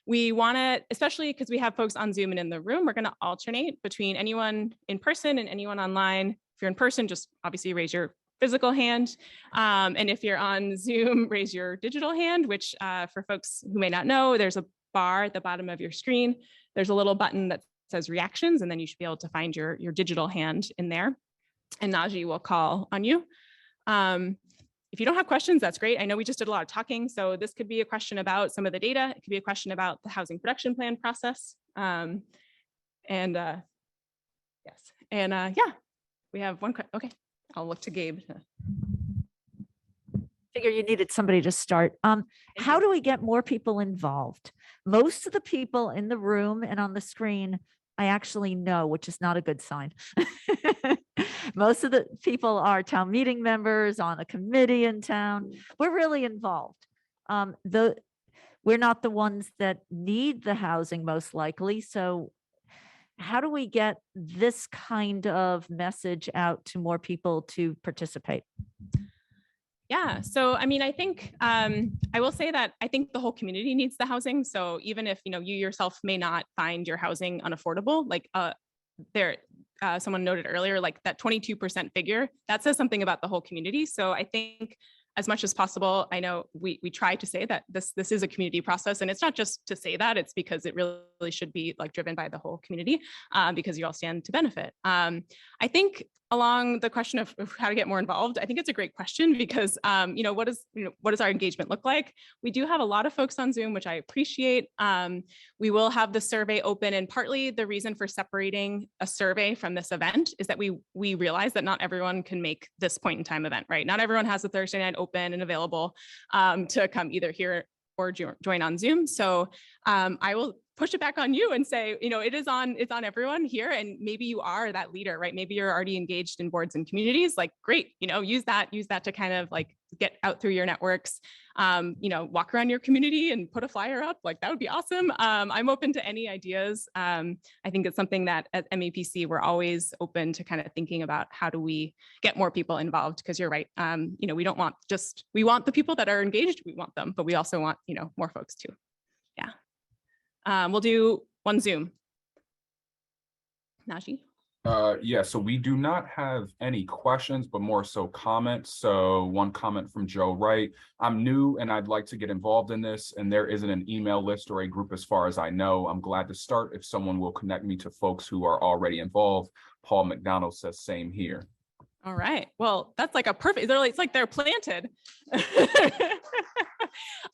we want to, especially because we have folks on Zoom and in the room, we're going to alternate between anyone in person and anyone online. If you're in person, just obviously raise your physical hand. And if you're on Zoom, raise your digital hand, which for folks who may not know, there's a bar at the bottom of your screen. There's a little button that says reactions, and then you should be able to find your digital hand in there. And Najee will call on you. If you don't have questions, that's great. I know we just did a lot of talking, so this could be a question about some of the data. It could be a question about the housing production plan process. Yes. And we have one. Okay, I'll look to Gabe. Figure you needed somebody to start. How do we get more people involved? Most of the people in the room and on the screen, I actually know, which is not a good sign. Most of the people are town meeting members on a committee in town. We're really involved. We're not the ones that need the housing most likely. So how do we get this kind of message out to more people to participate? Yeah, so I mean, I think I will say that I think the whole community needs the housing. So even if you yourself may not find your housing unaffordable, like someone noted earlier, like that 22% figure, that says something about the whole community. So I think as much as possible, I know we try to say that this is a community process, and it's not just to say that, it's because it really should be like driven by the whole community because you all stand to benefit. I think along the question of how to get more involved, I think it's a great question because what does our engagement look like? We do have a lot of folks on Zoom, which I appreciate. We will have the survey open, and partly the reason for separating a survey from this event is that we realize that not everyone can make this point in time event, right? Not everyone has a Thursday night open and available to come either here or join on Zoom. So I will push it back on you and say, it's on everyone here, and maybe you are that leader, right? Maybe you're already engaged in boards and communities, like great, use that to kind of like get out through your networks, walk around your community and put a flyer up, like that would be awesome. I'm open to any ideas. I think it's something that at MEPC, we're always open to kind of thinking about how do we get more people involved, because you're right. We don't want we want the people that are engaged, we want them, but we also want, more folks too. Yeah. We'll do one Zoom. Najee? Yeah, so we do not have any questions, but more so comments. So one comment from Joe Wright. I'm new and I'd like to get involved in this, and there isn't an email list or a group as far as I know. I'm glad to start if someone will connect me to folks who are already involved. Paul McDonald says same here. All right. Well, that's like a perfect, it's like they're planted.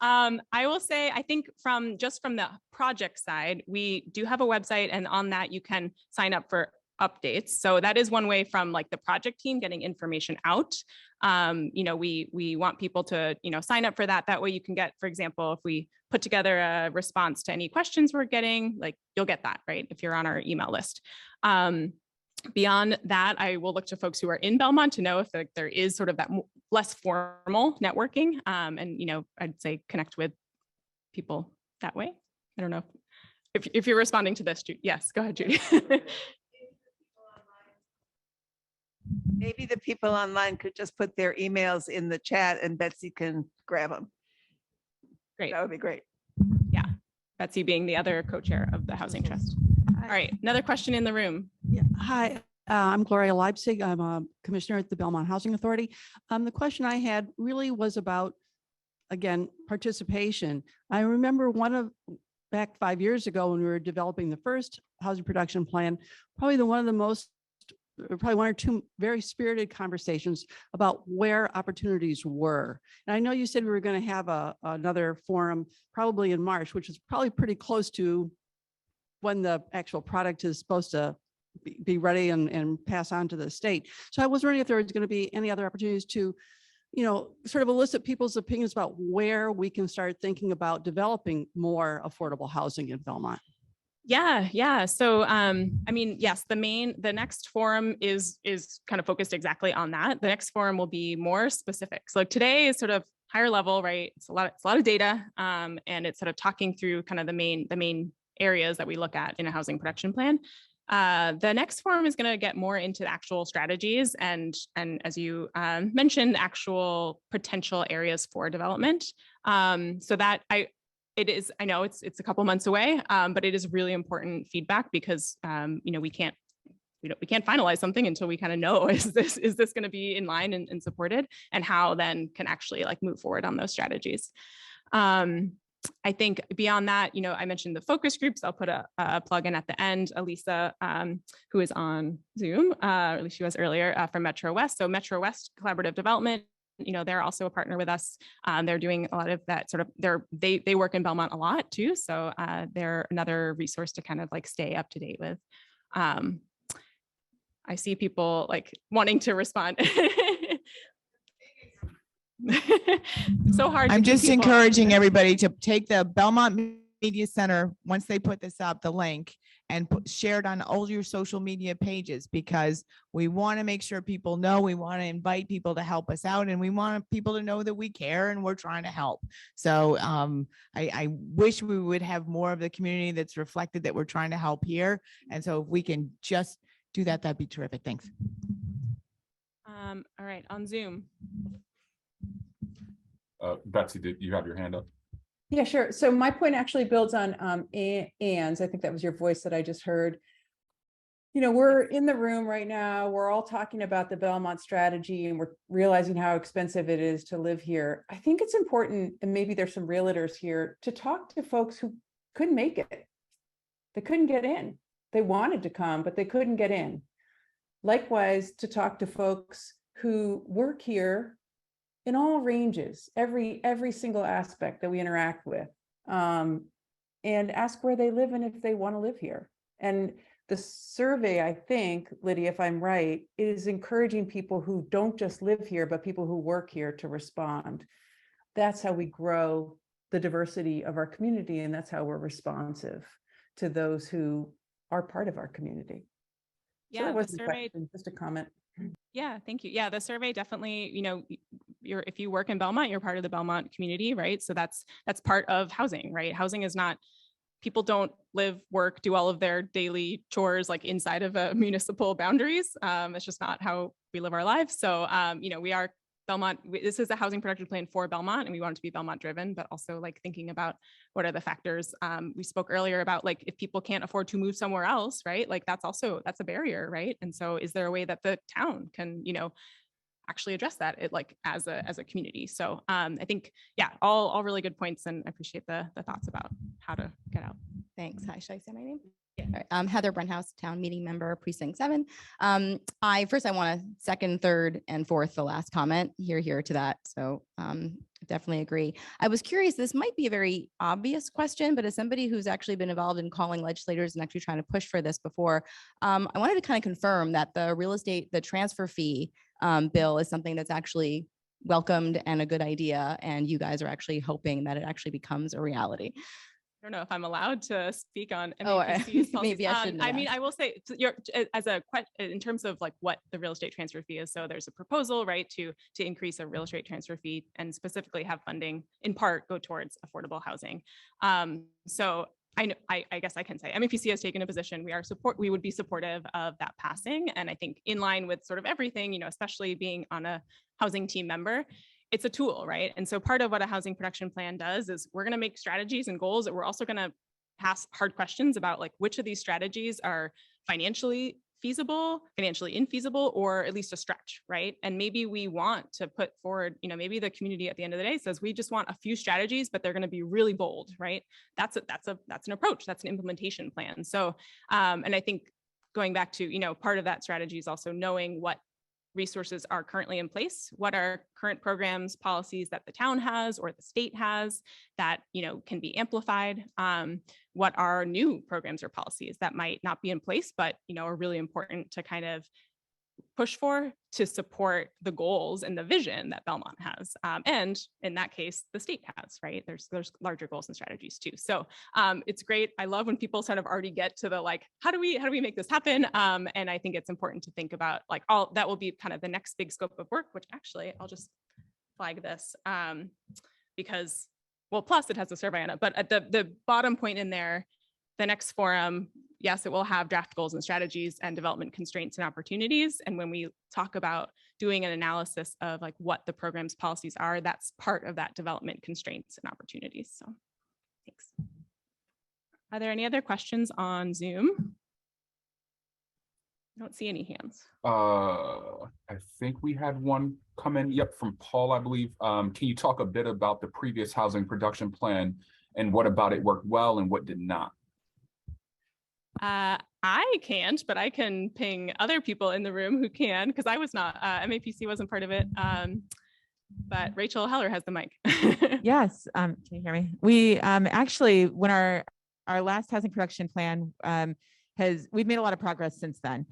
I will say, I think from the project side, we do have a website, and on that you can sign up for updates. So that is one way from like the project team getting information out. We want people to, sign up for that. That way you can get, for example, if we put together a response to any questions we're getting, like you'll get that, right? If you're on our email list. Beyond that, I will look to folks who are in Belmont to know if there is sort of that less formal networking. And, I'd say connect with people that way. I don't know if you're responding to this, Judy. Yes, go ahead, Judy. Maybe the people online could just put their emails in the chat and Betsy can grab them. Great. That would be great. Yeah. Betsy being the other co-chair of the Housing Trust. All right. Another question in the room. Yeah. Hi, I'm Gloria Leipzig. I'm a commissioner at the Belmont Housing Authority. The question I had really was about, again, participation. I remember one of back 5 years ago when we were developing the first housing production plan, probably probably one or two very spirited conversations about where opportunities were. And I know you said we were going to have another forum probably in March, which is probably pretty close to when the actual product is supposed to be ready and pass on to the state. So I was wondering if there was going to be any other opportunities to, sort of elicit people's opinions about where we can start thinking about developing more affordable housing in Belmont. Yeah. So, yes, the next forum is kind of focused exactly on that. The next forum will be more specific. So like today is sort of higher level, right? It's a lot of data, and it's sort of talking through kind of the main areas that we look at in a housing production plan. The next forum is going to get more into the actual strategies and as you mentioned, actual potential areas for development. So that I know it's a couple months away, but it is really important feedback because we can't finalize something until we kind of know is this going to be in line and supported, and how then can actually like move forward on those strategies. I think beyond that, I mentioned the focus groups. I'll put a plug in at the end. Elisa, who is on Zoom, or at least she was earlier, from Metro West. So Metro West Collaborative Development, they're also a partner with us. They're doing a lot of that sort of, they work in Belmont a lot too. So they're another resource to kind of like stay up to date with. I see people like wanting to respond. So hard. I'm just encouraging everybody to take the Belmont Media Center, once they put this up, the link, and share it on all your social media pages, because we want to make sure people know, we want to invite people to help us out, and we want people to know that we care and we're trying to help. So I wish we would have more of the community that's reflected that we're trying to help here. And so if we can just do that, that'd be terrific. Thanks. All right, on Zoom. Betsy, did you have your hand up? Yeah, sure. So my point actually builds on Ann's. I think that was your voice that I just heard. We're in the room right now. We're all talking about the Belmont strategy, and we're realizing how expensive it is to live here. I think it's important, and maybe there's some realtors here, to talk to folks who couldn't make it. They couldn't get in. They wanted to come, but they couldn't get in. Likewise, to talk to folks who work here in all ranges, every single aspect that we interact with, and ask where they live and if they want to live here. And the survey, I think, Lydia, if I'm right, is encouraging people who don't just live here, but people who work here to respond. That's how we grow the diversity of our community, and that's how we're responsive to those who are part of our community. So Yeah, that the survey, just a comment. Yeah, thank you. Yeah, the survey definitely, if you work in Belmont, you're part of the Belmont community, right? So that's part of housing, right? Housing is not, people don't live, work, do all of their daily chores like inside of a municipal boundaries. It's just not how we live our lives. So, we are Belmont. This is a housing production plan for Belmont, and we want it to be Belmont driven, but also like thinking about what are the factors. We spoke earlier about like if people can't afford to move somewhere else, right? Like that's a barrier, right? And so is there a way that the town can, actually address that as a community? So I think, yeah, all really good points, and I appreciate the thoughts about how to get out. Thanks. Hi, should I say my name? Yeah. All right. I'm Heather Brenthouse, town meeting member, precinct 7. I want to second, third, and fourth the last comment. Here to that. So definitely agree. I was curious, this might be a very obvious question, but as somebody who's actually been involved in calling legislators and actually trying to push for this before, I wanted to kind of confirm that the transfer fee bill is something that's actually welcomed and a good idea, and you guys are actually hoping that it actually becomes a reality. I don't know if I'm allowed to speak on MAPC's maybe I shouldn't. I mean, I will say in terms of like what the real estate transfer fee is. So there's a proposal, right, to increase a real estate transfer fee and specifically have funding in part go towards affordable housing. So I guess I can say MAPC has taken a position. We would be supportive of that passing, and I think in line with sort of everything, especially being on a housing team member. It's a tool, right? And so part of what a housing production plan does is we're going to make strategies and goals that we're also going to ask hard questions about, like which of these strategies are financially feasible, financially infeasible, or at least a stretch, right? And maybe we want to put forward, maybe the community at the end of the day says, we just want a few strategies, but they're going to be really bold, right? That's an approach. That's an implementation plan. So, and I think going back to, part of that strategy is also knowing what resources are currently in place, what are current programs, policies that the town has or the state has that can be amplified, what are new programs or policies that might not be in place but are really important to kind of push for to support the goals and the vision that Belmont has, and in that case the state has, right? There's larger goals and strategies too. So it's great. I love when people sort of already get to the like, how do we make this happen? And I think it's important to think about like all that will be kind of the next big scope of work, which actually I'll just flag this because, well, plus it has a survey on it, but at the bottom point in there, the next forum, yes, it will have draft goals and strategies and development constraints and opportunities. And when we talk about doing an analysis of like what the program's policies are, that's part of that development constraints and opportunities. So thanks. Are there any other questions on Zoom? I don't see any hands. I think we had one come in. Yep, from Paul, I believe. Can you talk a bit about the previous housing production plan and what about it worked well and what did not? I can't, but I can ping other people in the room who can, because I was not, MAPC wasn't part of it. But Rachel Heller has the mic. Yes, can you hear me? We actually, when our last housing production plan we've made a lot of progress since then.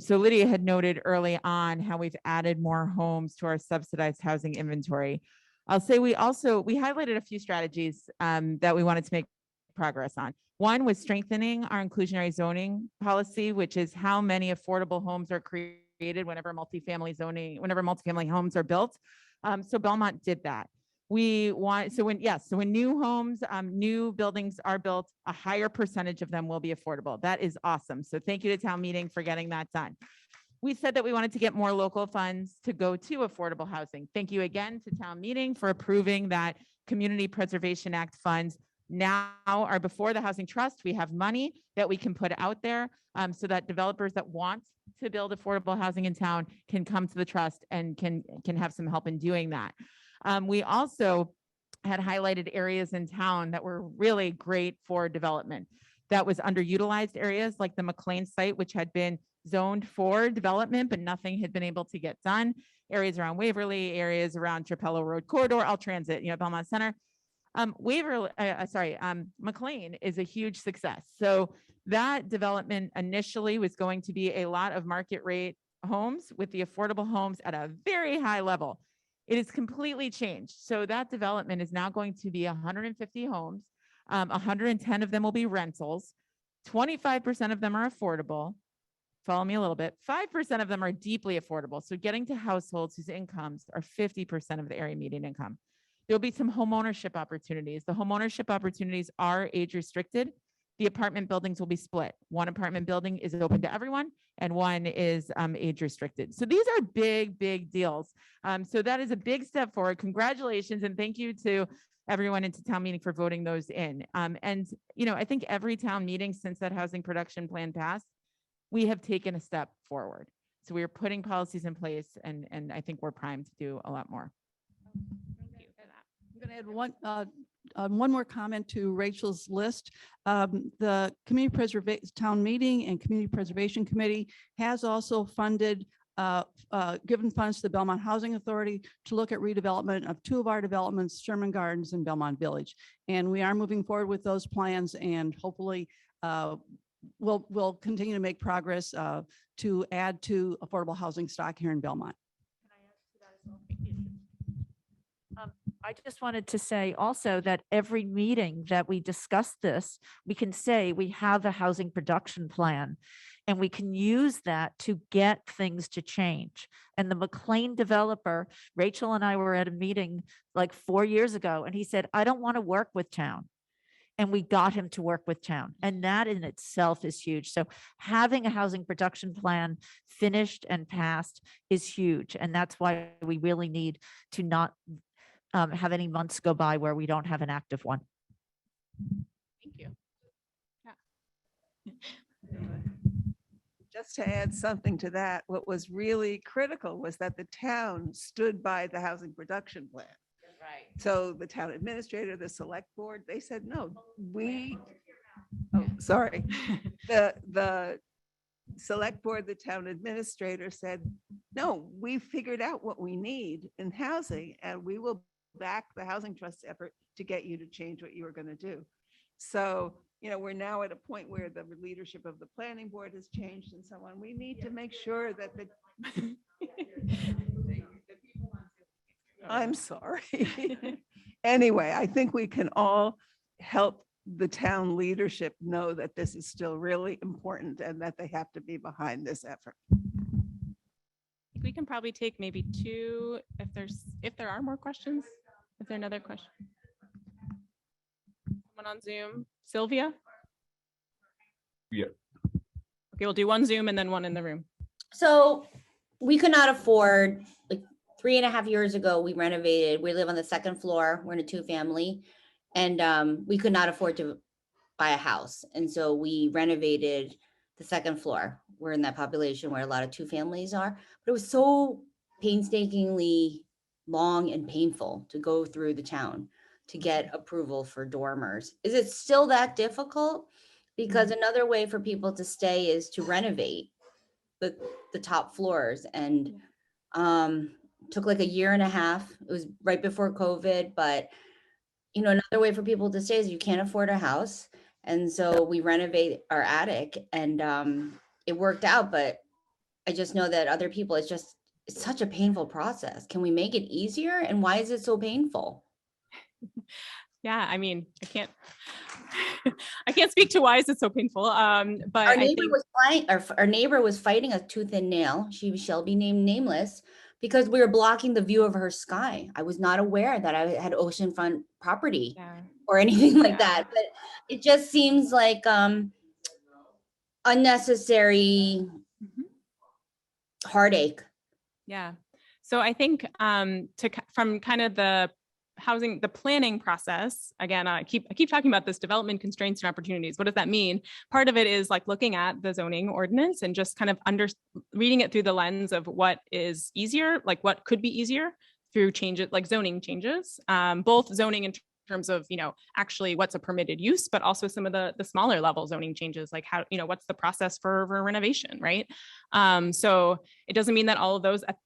So Lydia had noted early on how we've added more homes to our subsidized housing inventory. I'll say we highlighted a few strategies that we wanted to make progress on. One was strengthening our inclusionary zoning policy, which is how many affordable homes are created whenever multifamily homes are built. So Belmont did that. When new homes, new buildings are built, a higher percentage of them will be affordable. That is awesome. So thank you to town meeting for getting that done. We said that we wanted to get more local funds to go to affordable housing. Thank you again to town meeting for approving that Community Preservation Act funds now are before the Housing Trust. We have money that we can put out there so that developers that want to build affordable housing in town can come to the trust and can have some help in doing that. We also had highlighted areas in town that were really great for development. That was underutilized areas like the McLean site, which had been zoned for development, but nothing had been able to get done. Areas around Waverly, areas around Trapello Road Corridor, all transit, Belmont Center. McLean is a huge success. So that development initially was going to be a lot of market rate homes with the affordable homes at a very high level. It is completely changed. So that development is now going to be 150 homes. 110 of them will be rentals. 25% of them are affordable. Follow me a little bit. 5% of them are deeply affordable. So getting to households whose incomes are 50% of the area median income. There'll be some homeownership opportunities. The homeownership opportunities are age restricted. The apartment buildings will be split. One apartment building is open to everyone and one is age restricted. So these are big, big deals. So that is a big step forward. Congratulations and thank you to everyone into town meeting for voting those in. And I think every town meeting since that housing production plan passed, we have taken a step forward. So we are putting policies in place and I think we're primed to do a lot more. I'm going to add one more comment to Rachel's list. The Community Preservation Town Meeting and Community Preservation Committee has also funded, given funds to the Belmont Housing Authority to look at redevelopment of two of our developments, Sherman Gardens and Belmont Village. And we are moving forward with those plans and hopefully we'll continue to make progress to add to affordable housing stock here in Belmont. I just wanted to say also that every meeting that we discuss this, we can say we have a housing production plan and we can use that to get things to change. And the McLean developer, Rachel and I were at a meeting like 4 years ago and he said, I don't want to work with town. And we got him to work with town. And that in itself is huge. So having a housing production plan finished and passed is huge. And that's why we really need to not have any months go by where we don't have an active one. Thank you. Yeah. Just to add something to that, what was really critical was that the town stood by the housing production plan. Right. So the town administrator, the select board, they said, no, oh, sorry. The select board, the town administrator said, no, we figured out what we need in housing and we will back the housing trust effort to get you to change what you were going to do. So, we're now at a point where the leadership of the planning board has changed and so on. We need to make sure that I'm sorry. Anyway, I think we can all help the town leadership know that this is still really important and that they have to be behind this effort. We can probably take maybe two, if there are more questions. Is there another question? Someone on Zoom, Sylvia? Yeah. Okay, we'll do one Zoom and then one in the room. So we could not afford, like 3.5 years ago, we renovated, we live on the second floor, we're in a 2-family, and we could not afford to buy a house. And so we renovated the second floor. We're in that population where a lot of 2-families are, but it was so painstakingly long and painful to go through the town to get approval for dormers. Is it still that difficult? Because another way for people to stay is to renovate the top floors, and took like 1.5 years. It was right before COVID, but another way for people to stay is you can't afford a house. And so we renovate our attic, and it worked out, but I just know that other people, it's such a painful process. Can we make it easier? And why is it so painful? Yeah, I mean, I can't speak to why is it so painful. But our neighbor was fighting a tooth and nail. She shall be named nameless, because we were blocking the view of her sky. I was not aware that I had oceanfront property or anything like that. But it just seems like unnecessary heartache. Yeah. So I think from kind of the planning process, again, I keep talking about this development constraints and opportunities. What does that mean? Part of it is like looking at the zoning ordinance and just kind of reading it through the lens of what is easier, like what could be easier through changes, like zoning changes, both zoning in terms of, actually what's a permitted use, but also some of the smaller level zoning changes, like how, what's the process for renovation, right? So it doesn't mean that all of those, at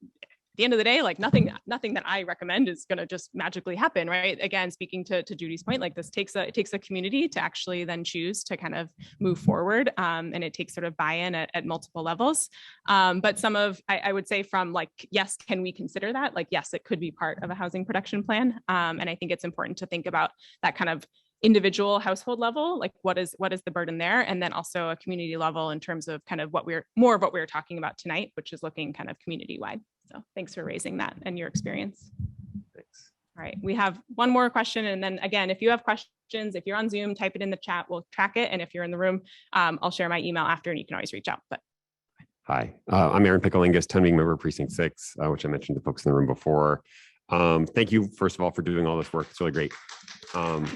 the end of the day, like nothing that I recommend is going to just magically happen, right? Again, speaking to Judy's point, like it takes a community to actually then choose to kind of move forward, and it takes sort of buy-in at multiple levels. But some of, I would say from like, yes, can we consider that? Like, yes, it could be part of a housing production plan. And I think it's important to think about that kind of individual household level, like what is the burden there, and then also a community level in terms of kind of more of what we're talking about tonight, which is looking kind of community wide. So thanks for raising that and your experience. Thanks. All right, we have one more question, and then again, if you have questions, if you're on Zoom, type it in the chat, we'll track it, and if you're in the room, I'll share my email after, and you can always reach out. But hi, I'm Aaron Picklingus, town meeting member precinct 6, which I mentioned to folks in the room before. Thank you, first of all, for doing all this work. It's really great. So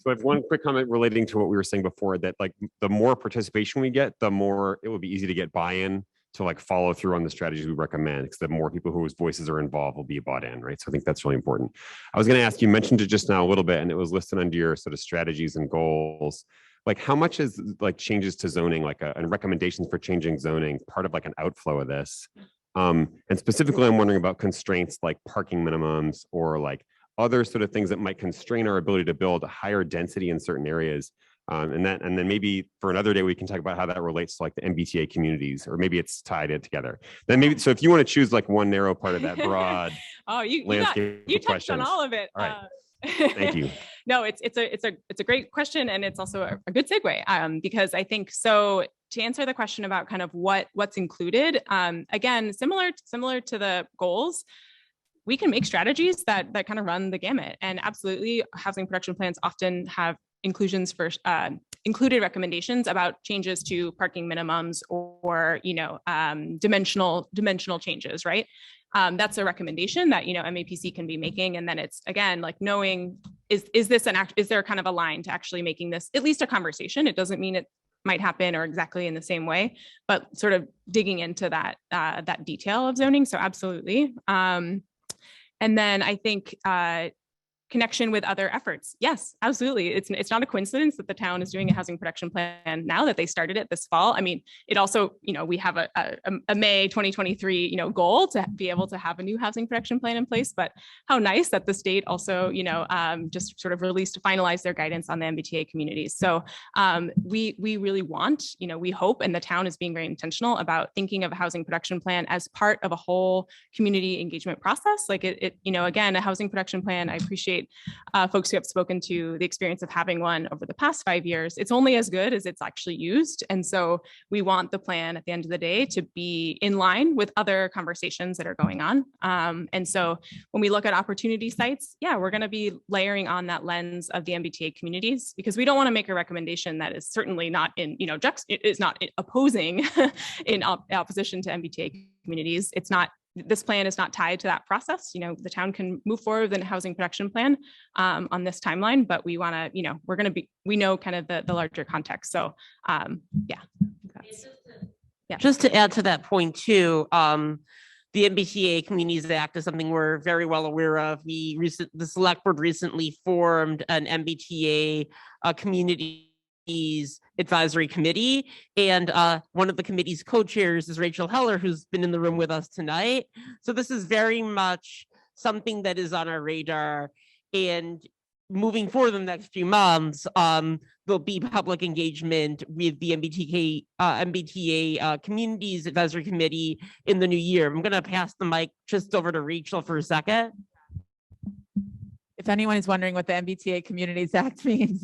I have one quick comment relating to what we were saying before, that like the more participation we get, the more it will be easy to get buy-in to like follow through on the strategies we recommend, because the more people whose voices are involved will be bought in, right? So I think that's really important. I was going to ask, you mentioned it just now a little bit, and it was listed under your sort of strategies and goals. Like how much is like changes to zoning, like and recommendations for changing zoning, part of like an outflow of this? And specifically, I'm wondering about constraints like parking minimums or like other sort of things that might constrain our ability to build a higher density in certain areas. And then maybe for another day, we can talk about how that relates to like the MBTA communities, or maybe it's tied in together. Then maybe, so if you want to choose like one narrow part of that broad landscape you touched on all of it. All right. Thank you. No, it's a great question, and it's also a good segue, because I think so. To answer the question about kind of what's included, again, similar to the goals, we can make strategies that kind of run the gamut. And absolutely, housing production plans often have inclusions for included recommendations about changes to parking minimums or dimensional changes, right? That's a recommendation that MAPC can be making, and then it's again like knowing is there kind of a line to actually making this at least a conversation. It doesn't mean might happen or exactly in the same way, but sort of digging into that detail of zoning. So absolutely. And then I think connection with other efforts. Yes, absolutely. It's not a coincidence that the town is doing a housing production plan now, that they started it this fall. I mean, it also, we have a May 2023, goal to be able to have a new housing production plan in place, but how nice that the state also, just sort of finalized their guidance on the MBTA communities. So we really want, we hope, and the town is being very intentional about thinking of a housing production plan as part of a whole community engagement process. Like again, a housing production plan, I appreciate folks who have spoken to the experience of having one over the past 5 years. It's only as good as it's actually used. And so we want the plan at the end of the day to be in line with other conversations that are going on. And so when we look at opportunity sites, yeah, we're going to be layering on that lens of the MBTA communities, because we don't want to make a recommendation that is certainly not in, is not opposing in opposition to MBTA communities. This plan is not tied to that process. The town can move forward with a housing production plan on this timeline, but we want to, we know kind of the larger context. So yeah. Just to add to that point too, the MBTA Communities Act is something we're very well aware of. The select board recently formed an MBTA communities advisory committee, and one of the committee's co-chairs is Rachel Heller, who's been in the room with us tonight. So this is very much something that is on our radar, and moving forward in the next few months, there'll be public engagement with the MBTA Communities Advisory Committee in the new year. I'm going to pass the mic just over to Rachel for a second. If anyone is wondering what the MBTA Communities Act means,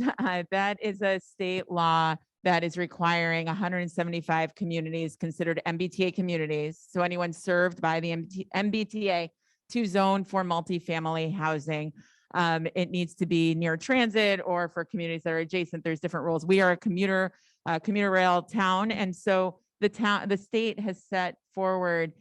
that is a state law that is requiring 175 communities considered MBTA communities. So anyone served by the MBTA to zone for multifamily housing. It needs to be near transit, or for communities that are adjacent, there's different rules. We are a commuter rail town. And so the state has set forward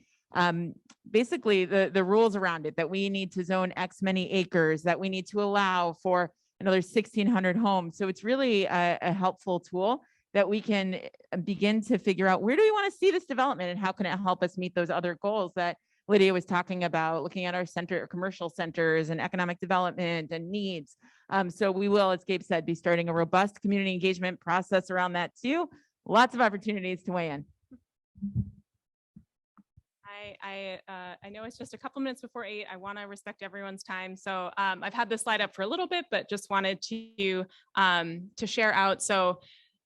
basically the rules around it, that we need to zone X many acres, that we need to allow for another 1,600 homes. So it's really a helpful tool that we can begin to figure out, where do we want to see this development, and how can it help us meet those other goals that Lydia was talking about, looking at our commercial centers and economic development and needs. So we will, as Gabe said, be starting a robust community engagement process around that too. Lots of opportunities to weigh in. I know it's just a couple minutes before 8. I want to respect everyone's time. So I've had this slide up for a little bit, but just wanted to share out. So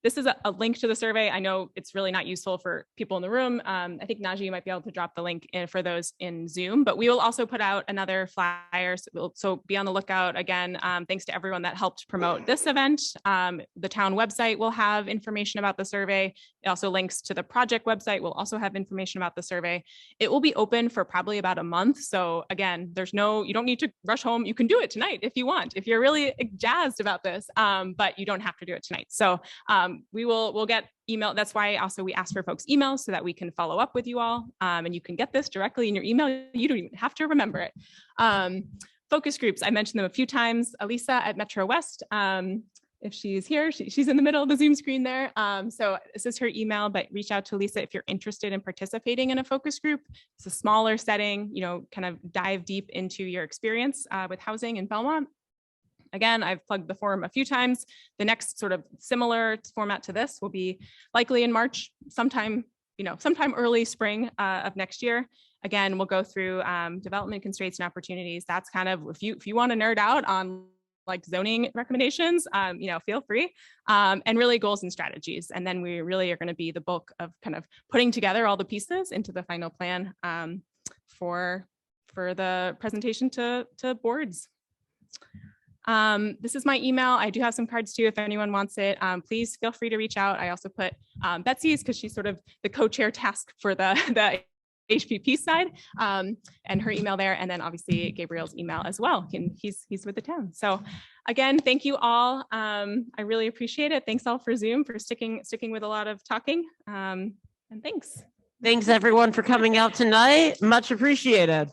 this is a link to the survey. I know it's really not useful for people in the room. I think Najee, you might be able to drop the link in for those in Zoom, but we will also put out another flyer. So be on the lookout. Again, thanks to everyone that helped promote this event. The town website will have information about the survey. It also links to the project website. We'll also have information about the survey. It will be open for probably about a month. So again, you don't need to rush home. You can do it tonight if you want, if you're really jazzed about this, but you don't have to do it tonight. So we'll get email. That's why also we ask for folks' emails so that we can follow up with you all. And you can get this directly in your email. You don't even have to remember it. Focus groups, I mentioned them a few times. Elisa at Metro West, if she's here, she's in the middle of the Zoom screen there. So this is her email, but reach out to Lisa if you're interested in participating in a focus group. It's a smaller setting, kind of dive deep into your experience with housing in Belmont. Again, I've plugged the forum a few times. The next sort of similar format to this will be likely in March, sometime early spring of next year. Again, we'll go through development constraints and opportunities. That's kind of, if you want to nerd out on like zoning recommendations, feel free, and really goals and strategies. And then we really are going to be the bulk of kind of putting together all the pieces into the final plan for the presentation to boards. This is my email. I do have some cards too, if anyone wants it. Please feel free to reach out. I also put Betsy's, because she's sort of the co-chair task for the HPP side, and her email there. And then obviously Gabriel's email as well. He's with the town. So again, thank you all. I really appreciate it. Thanks all for Zoom, for sticking with a lot of talking. And thanks. Thanks everyone for coming out tonight. Much appreciated.